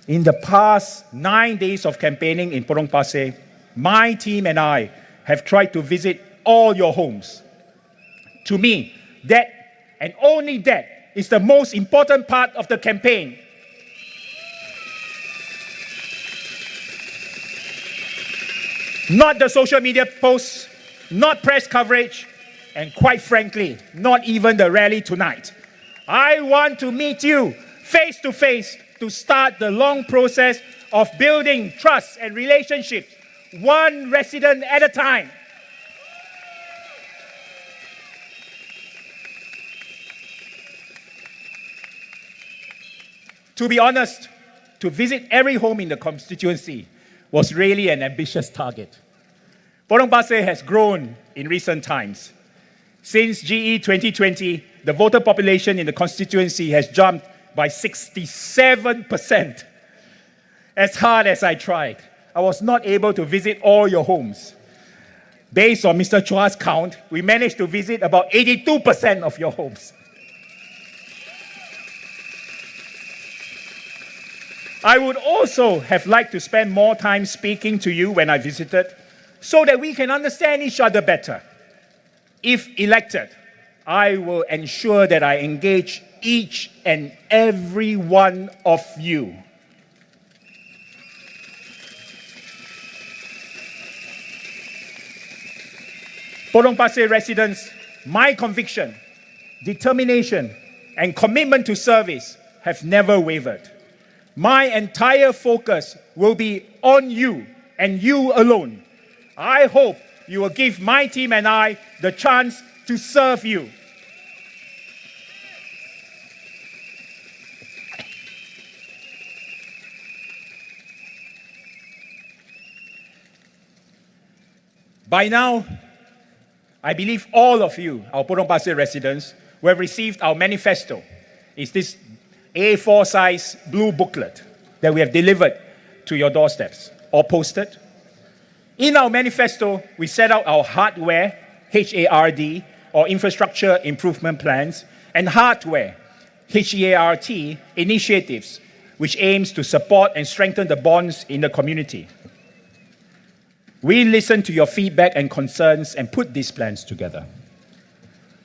In the past 9 days of campaigning in Potong Pasir, my team and I have tried to visit all your homes. To me, that and only that is the most important part of the campaign. Not the social media posts, not press coverage, and quite frankly, not even the rally tonight. I want to meet you face to face to start the long process of building trust and relationships, one resident at a time. To be honest, to visit every home in the constituency was really an ambitious target. Potong Pasir has grown in recent times. Since GE2020, the voter population in the constituency has jumped by 67%. As hard as I tried, I was not able to visit all your homes. Based on Mr. Chua's count, we managed to visit about 82% of your homes. I would also have liked to spend more time speaking to you when I visited, so that we can understand each other better. If elected, I will ensure that I engage each and every one of you. Potong Pasir residents, my conviction, determination, and commitment to service have never wavered. My entire focus will be on you and you alone. I hope you will give my team and I the chance to serve you. By now, I believe all of you, our Potong Pasir residents, who have received our manifesto. It's this A4 size blue booklet that we have delivered to your doorsteps or posted. In our manifesto, we set out our hardware, HARD, or infrastructure improvement plans, and hardware, HEART, initiatives, which aims to support and strengthen the bonds in the community. We listened to your feedback and concerns and put these plans together.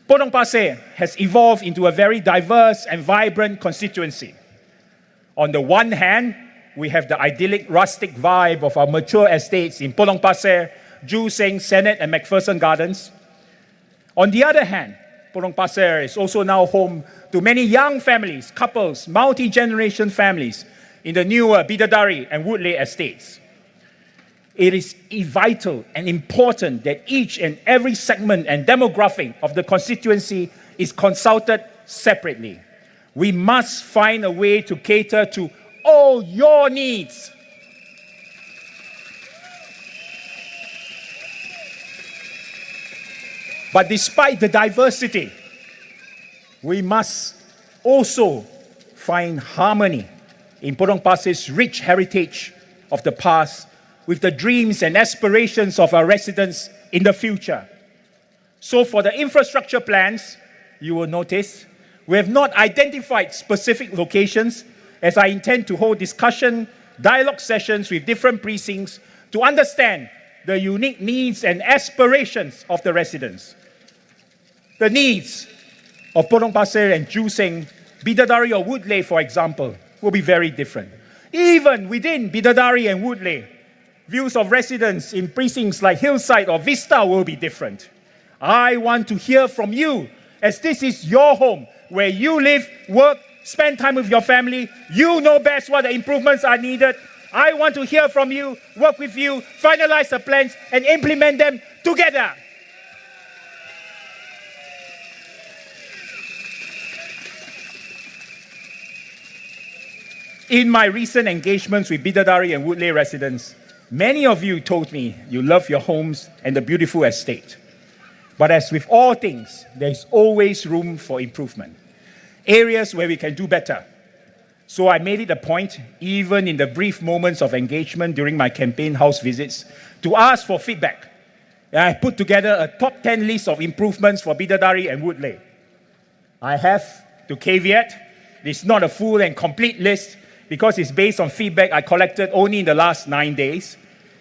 Potong Pasir has evolved into a very diverse and vibrant constituency. On the one hand, we have the idyllic rustic vibe of our mature estates in Potong Pasir, Joo Seng, Senate, and McPherson Gardens. On the other hand, Potong Pasir is also now home to many young families, couples, multi-generation families in the newer Bidadari and Woodley estates. It is vital and important that each and every segment and demographic of the constituency is consulted separately. We must find a way to cater to all your needs. But despite the diversity, we must also find harmony in Potong Pasir's rich heritage of the past with the dreams and aspirations of our residents in the future. So for the infrastructure plans, you will notice, we have not identified specific locations, as I intend to hold discussion, dialogue sessions with different precincts to understand the unique needs and aspirations of the residents. The needs of Potong Pasir and Joo Seng, Bidadari or Woodley, for example, will be very different. Even within Bidadari and Woodley, views of residents in precincts like Hillside or Vista will be different. I want to hear from you, as this is your home, where you live, work, spend time with your family. You know best what the improvements are needed. I want to hear from you, work with you, finalize the plans, and implement them together. In my recent engagements with Bidadari and Woodley residents, many of you told me you love your homes and the beautiful estate. But as with all things, there is always room for improvement. areas where we can do better. So I made it a point, even in the brief moments of engagement during my campaign house visits, to ask for feedback. And I put together a top 10 list of improvements for Bidadari and Woodley. I have to caveat, it's not a full and complete list because it's based on feedback I collected only in the last 9 days.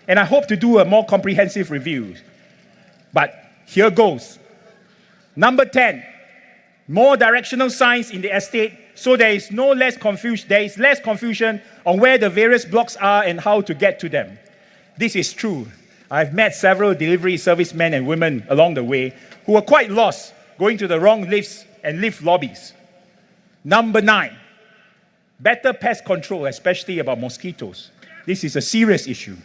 And I hope to do a more comprehensive review. But here goes. Number 10, more directional signs in the estate so there is less confusion on where the various blocks are and how to get to them. This is true. I've met several delivery servicemen and women along the way who were quite lost going to the wrong lifts and lift lobbies. Number 9, better pest control, especially about mosquitoes. This is a serious issue.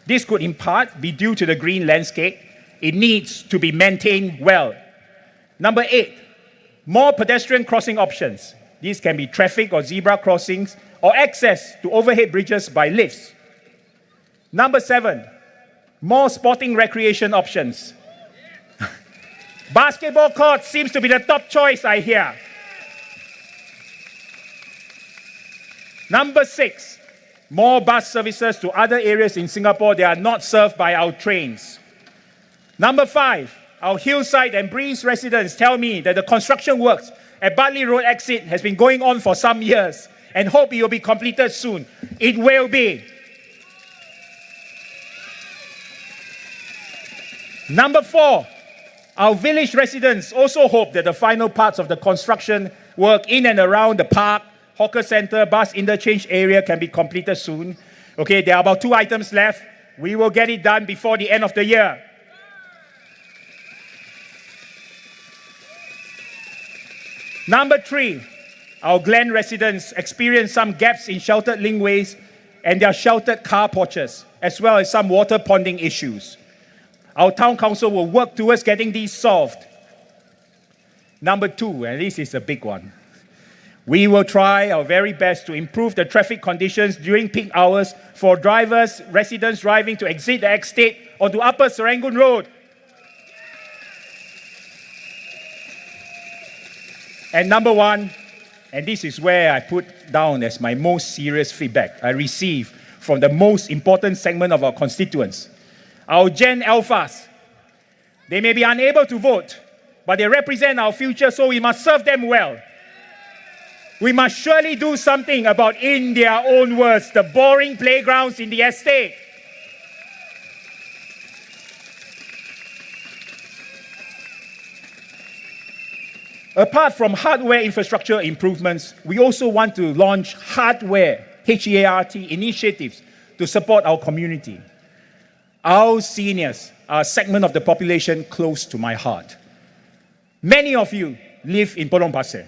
This could in part be due to the green landscape. It needs to be maintained well. Number 8, more pedestrian crossing options. These can be traffic or zebra crossings or access to overhead bridges by lifts. Number 7, more sporting recreation options. Basketball court seems to be the top choice, I hear. Number 6, more bus services to other areas in Singapore that are not served by our trains. Number 5, our hillside and breeze residents tell me that the construction works at Bartley Road exit has been going on for some years and hope it will be completed soon. It will be. Number 4, our village residents also hope that the final parts of the construction work in and around the park, hawker center, bus interchange area can be completed soon. Okay, there are about 2 items left. We will get it done before the end of the year. Number 3, our Glen residents experience some gaps in sheltered linkways and their sheltered car porches, as well as some water ponding issues. Our town council will work towards getting these solved. Number 2, and this is a big one. We will try our very best to improve the traffic conditions during peak hours for residents driving to exit the estate onto Upper Serangoon Road. And number 1, and this is where I put down as my most serious feedback I receive from the most important segment of our constituents, our Gen Alphas. They may be unable to vote, but they represent our future, so we must serve them well. We must surely do something about, in their own words, the boring playgrounds in the estate. Apart from hardware infrastructure improvements, we also want to launch hardware, HEART, initiatives to support our community. Our seniors are a segment of the population close to my heart. Many of you live in Potong Pasir.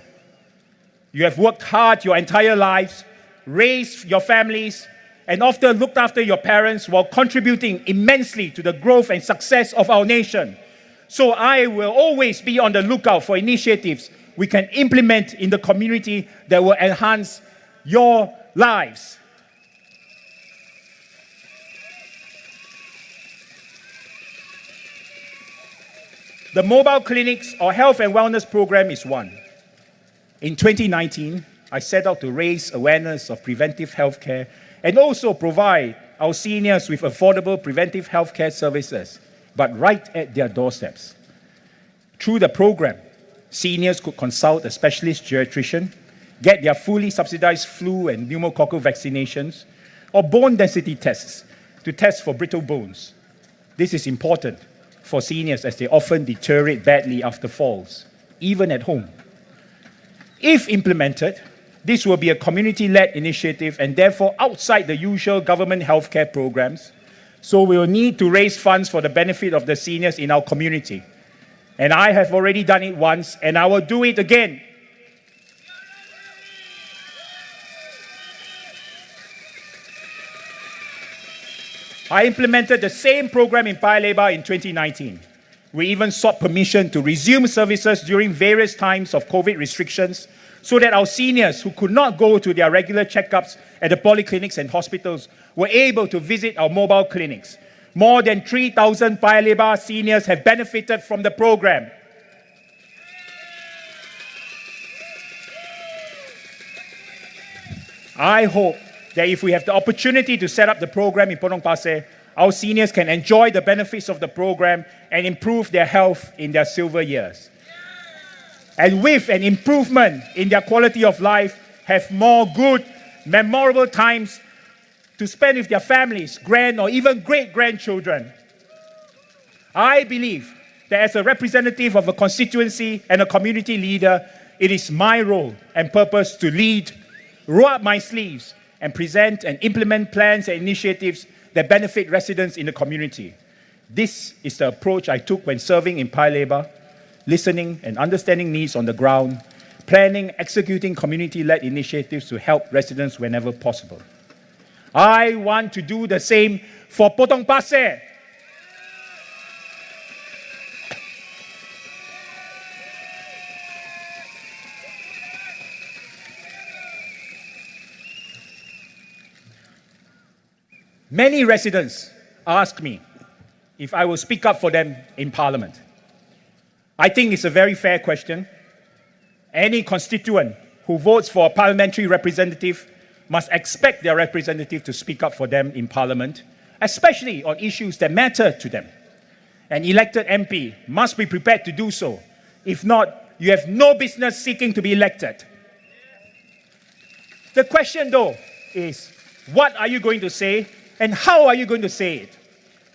You have worked hard your entire lives, raised your families, and often looked after your parents while contributing immensely to the growth and success of our nation. So I will always be on the lookout for initiatives we can implement in the community that will enhance your lives. The mobile clinics or health and wellness program is one. In 2019, I set out to raise awareness of preventive healthcare and also provide our seniors with affordable preventive healthcare services, but right at their doorsteps. Through the program, seniors could consult a specialist geriatrician, get their fully subsidized flu and pneumococcal vaccinations, or bone density tests to test for brittle bones. This is important for seniors as they often deteriorate badly after falls, even at home. If implemented, this will be a community-led initiative and therefore outside the usual government healthcare programs. So we will need to raise funds for the benefit of the seniors in our community. And I have already done it once, and I will do it again. I implemented the same program in Paya Lebar in 2019. We even sought permission to resume services during various times of COVID restrictions so that our seniors who could not go to their regular checkups at the polyclinics and hospitals were able to visit our mobile clinics. More than 3,000 Paya Lebar seniors have benefited from the program. I hope that if we have the opportunity to set up the program in Potong Pasir, our seniors can enjoy the benefits of the program and improve their health in their silver years. And with an improvement in their quality of life, have more good, memorable times to spend with their families, grand or even great-grandchildren. I believe that as a representative of a constituency and a community leader, it is my role and purpose to lead, roll up my sleeves, and present and implement plans and initiatives that benefit residents in the community. This is the approach I took when serving in Paya Lebar, listening and understanding needs on the ground, planning, executing community-led initiatives to help residents whenever possible. I want to do the same for Potong Pasir. Many residents ask me if I will speak up for them in Parliament. I think it's a very fair question. Any constituent who votes for a parliamentary representative must expect their representative to speak up for them in Parliament, especially on issues that matter to them. An elected MP must be prepared to do so. If not, you have no business seeking to be elected. The question, though, is what are you going to say and how are you going to say it?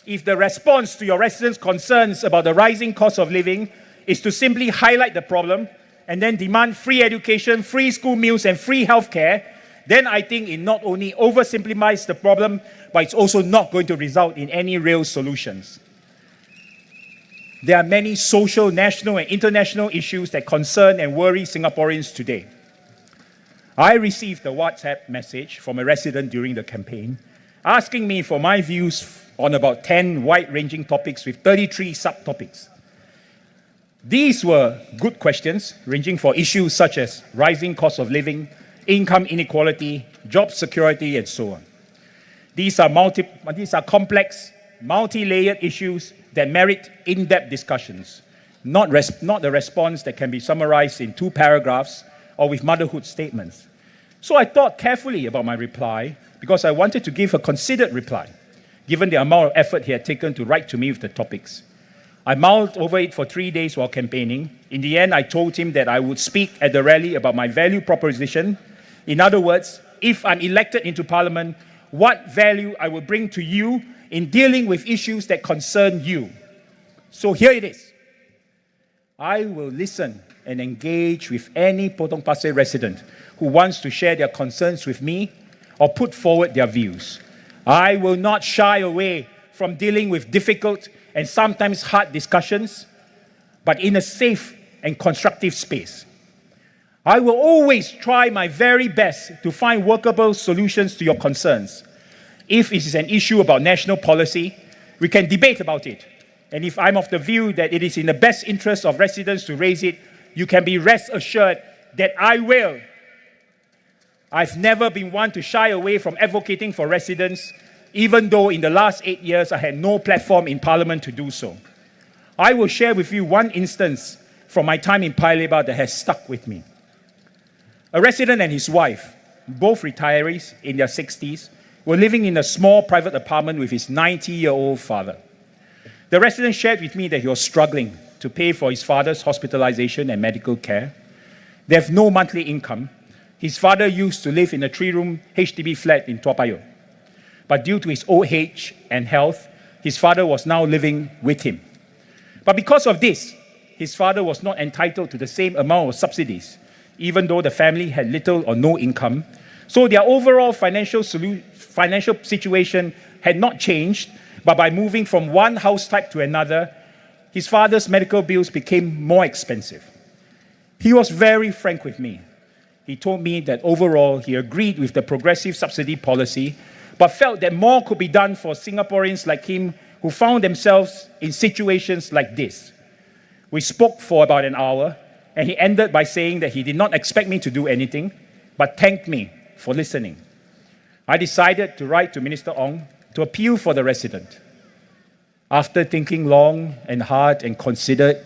If the response to your residents' concerns about the rising cost of living is to simply highlight the problem and then demand free education, free school meals, and free healthcare, then I think it not only oversimplifies the problem, but it's also not going to result in any real solutions. There are many social, national, and international issues that concern and worry Singaporeans today. I received a WhatsApp message from a resident during the campaign asking me for my views on about 10 wide-ranging topics with 33 subtopics. These were good questions, ranging for issues such as rising cost of living, income inequality, job security, and so on. These are complex, multi-layered issues that merit in-depth discussions, not the response that can be summarized in 2 paragraphs or with motherhood statements. So I thought carefully about my reply because I wanted to give a considered reply, given the amount of effort he had taken to write to me with the topics. I mulled over it for 3 days while campaigning. In the end, I told him that I would speak at the rally about my value proposition. In other words, if I'm elected into Parliament, what value I will bring to you in dealing with issues that concern you. So here it is. I will listen and engage with any Potong Pasir resident who wants to share their concerns with me or put forward their views. I will not shy away from dealing with difficult and sometimes hard discussions, but in a safe and constructive space. I will always try my very best to find workable solutions to your concerns. If it is an issue about national policy, we can debate about it. And if I'm of the view that it is in the best interest of residents to raise it, you can be rest assured that I will. I've never been one to shy away from advocating for residents, even though in the last 8 years I had no platform in Parliament to do so. I will share with you one instance from my time in Paya Lebar that has stuck with me. A resident and his wife, both retirees in their 60s, were living in a small private apartment with his 90-year-old father. The resident shared with me that he was struggling to pay for his father's hospitalization and medical care. They have no monthly income. His father used to live in a 3-room HDB flat in Toa Payoh. But due to his old age and health, his father was now living with him. But because of this, his father was not entitled to the same amount of subsidies, even though the family had little or no income. So their overall financial situation had not changed, but by moving from one house type to another, his father's medical bills became more expensive. He was very frank with me. He told me that overall he agreed with the progressive subsidy policy, but felt that more could be done for Singaporeans like him who found themselves in situations like this. We spoke for about an hour, and he ended by saying that he did not expect me to do anything, but thanked me for listening. I decided to write to Minister Ong to appeal for the resident. After thinking long and hard and considered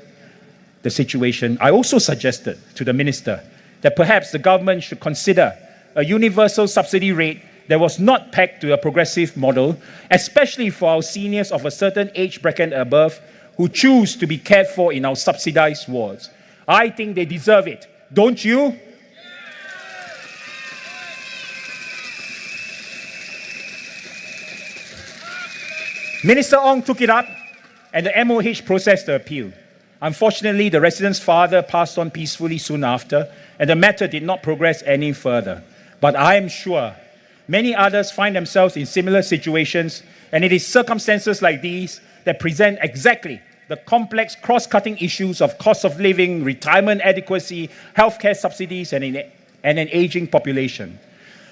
the situation, I also suggested to the minister that perhaps the government should consider a universal subsidy rate that was not pegged to a progressive model, especially for our seniors of a certain age bracket above who choose to be cared for in our subsidized wards. I think they deserve it. Don't you? Minister Ong took it up, and the MOH processed the appeal. Unfortunately, the resident's father passed on peacefully soon after, and the matter did not progress any further. But I am sure many others find themselves in similar situations, and it is circumstances like these that present exactly the complex cross-cutting issues of cost of living, retirement adequacy, healthcare subsidies, and an aging population.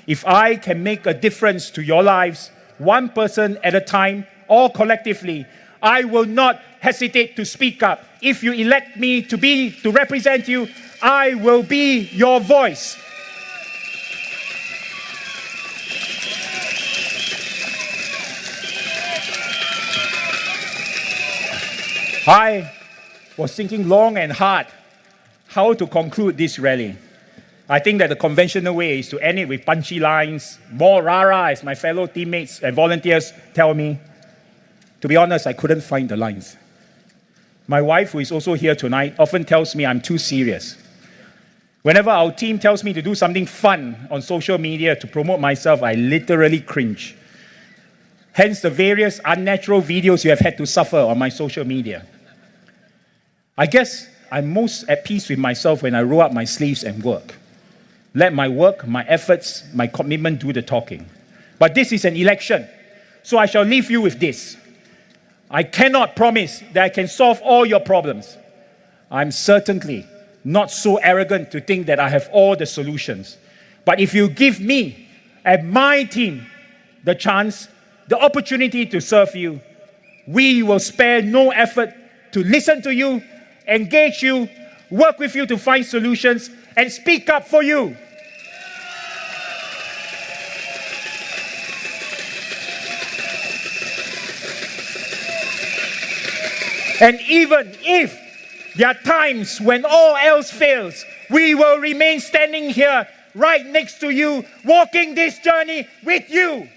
If I can make a difference to your lives, one person at a time, or collectively, I will not hesitate to speak up. If you elect me to represent you, I will be your voice. I was thinking long and hard how to conclude this rally. I think that the conventional way is to end it with punchy lines, more rah-rah, as my fellow teammates and volunteers tell me. To be honest, I couldn't find the lines. My wife, who is also here tonight, often tells me I'm too serious. Whenever our team tells me to do something fun on social media to promote myself, I literally cringe. Hence the various unnatural videos you have had to suffer on my social media. I guess I'm most at peace with myself when I roll up my sleeves and work. Let my work, my efforts, my commitment do the talking. But this is an election, so I shall leave you with this. I cannot promise that I can solve all your problems. I'm certainly not so arrogant to think that I have all the solutions. But if you give me and my team the chance, the opportunity to serve you, we will spare no effort to listen to you, engage you, work with you to find solutions, and speak up for you. And even if there are times when all else fails, we will remain standing here right next to you, walking this journey with you.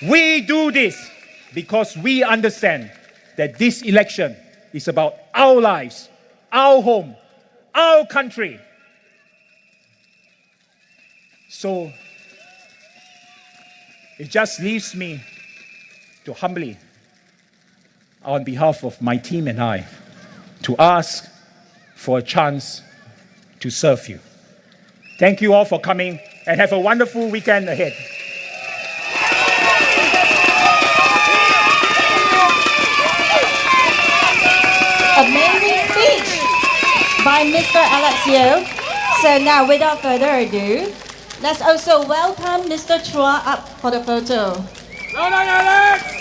We do this because we understand that this election is about our lives, our home, our country. So it just leaves me to humbly, on behalf of my team and I, to ask for a chance to serve you. Thank you all for coming, and have a wonderful weekend ahead. Amazing speech by Mr. Alex Yeo. So now, without further ado, let's also welcome Mr. Chua up for the photo. Well done, Alex!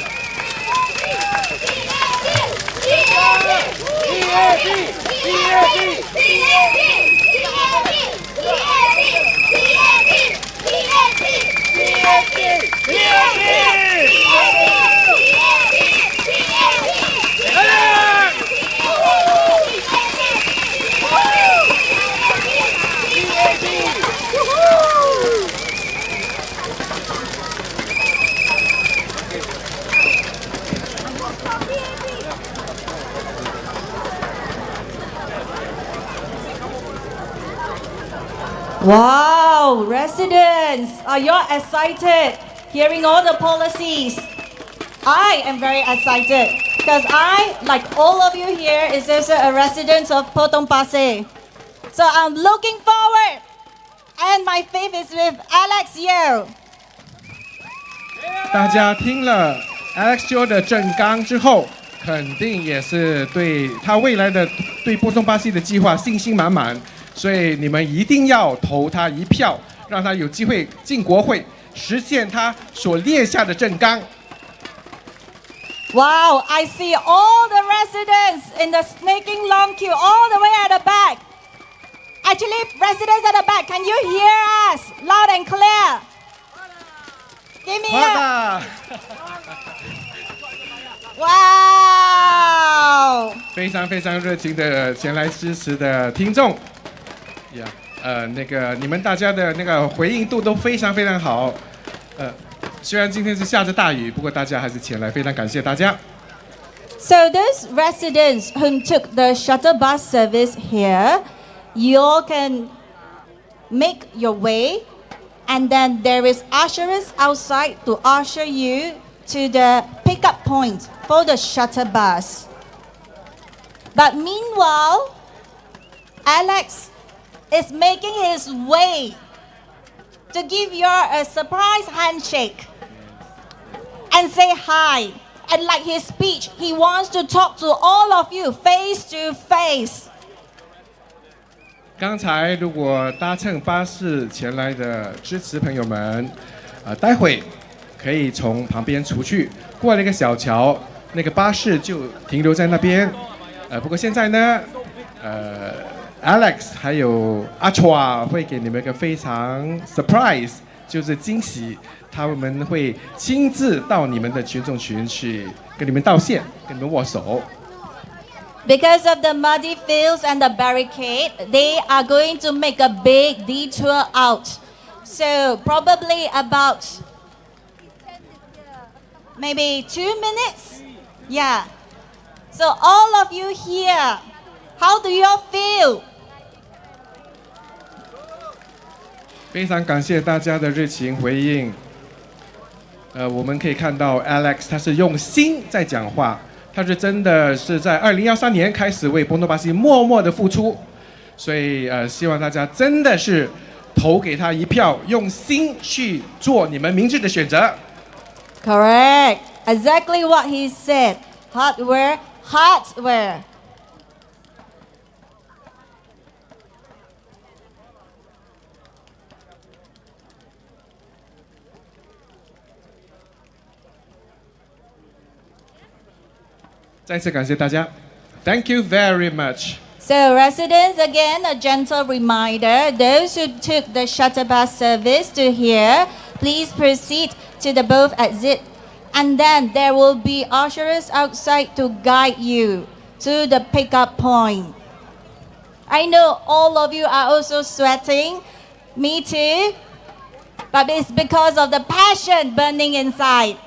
Wow, residents, are you excited hearing all the policies? I am very excited because I, like all of you here, is also a resident of Potong Pasir. So I'm looking forward, and my faith is with Alex Yeo. 大家听了 Alex Yeo 的政纲之后，肯定也是对他未来的对波东巴西的计划信心满满。所以你们一定要投他一票，让他有机会进国会，实现他所列下的政纲。Wow, I see all the residents in the snaking long queue all the way at the back. Actually, residents at the back, can you hear us loud and clear? Give me a... Wow! Wow. 非常非常热情的前来支持的听众，那个你们大家的那个回应度都非常非常好，虽然今天是下着大雨，不过大家还是前来，非常感谢大家。So those residents who took the shuttle bus service here, you all can make your way, and then there is ushers outside to usher you to the pickup point for the shuttle bus. But meanwhile, Alex is making his way to give you a surprise handshake and say hi. And like his speech, he wants to talk to all of you face to face. 刚才如果搭乘巴士前来的支持朋友们，待会可以从旁边出去，过了一个小桥，那个巴士就停留在那边。不过现在呢，Alex 还有阿 Chua 会给你们一个非常 surprise， 就是惊喜。他们会亲自到你们的群众群去跟你们道谢，跟你们握手。Because of the muddy fields and the barricade, they are going to make a big detour out. So probably about maybe 2 minutes. Yeah. So all of you here, how do you all feel? 非常感谢大家的热情回应。我们可以看到 Alex 他是用心在讲话，他是真的是在2013年开始为波东巴西默默的付出，所以希望大家真的是投给他一票，用心去做你们明智的选择。Correct. Exactly what he said. Hardware, hardware. 再次感谢大家 ，Thank you very much. So residents, again, a gentle reminder, those who took the shuttle bus service to here, please proceed to the both exit, and then there will be ushers outside to guide you to the pickup point. I know all of you are also sweating, me too, but it's because of the passion burning inside.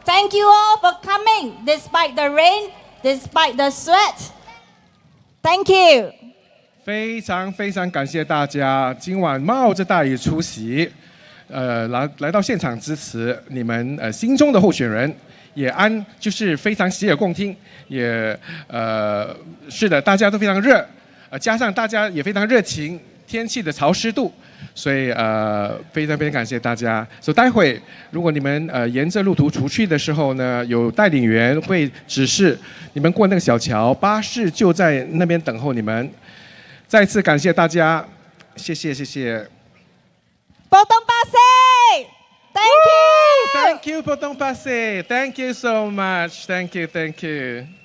Thank you all for coming, despite the rain, despite the sweat. Thank you. 非常非常感谢大家今晚冒着大雨出席，来到现场支持你们心中的候选人，也就是非常洗耳恭听，也是的，大家都非常热，加上大家也非常热情，天气的潮湿度。所以非常非常感谢大家。所以待会如果你们沿着路途出去的时候呢，有带领员会指示你们过那个小桥，巴士就在那边等候你们。再次感谢大家，谢谢谢谢。Potong Pasir! Thank you! Thank you, Potong Pasir. Thank you so much. Thank you, thank you.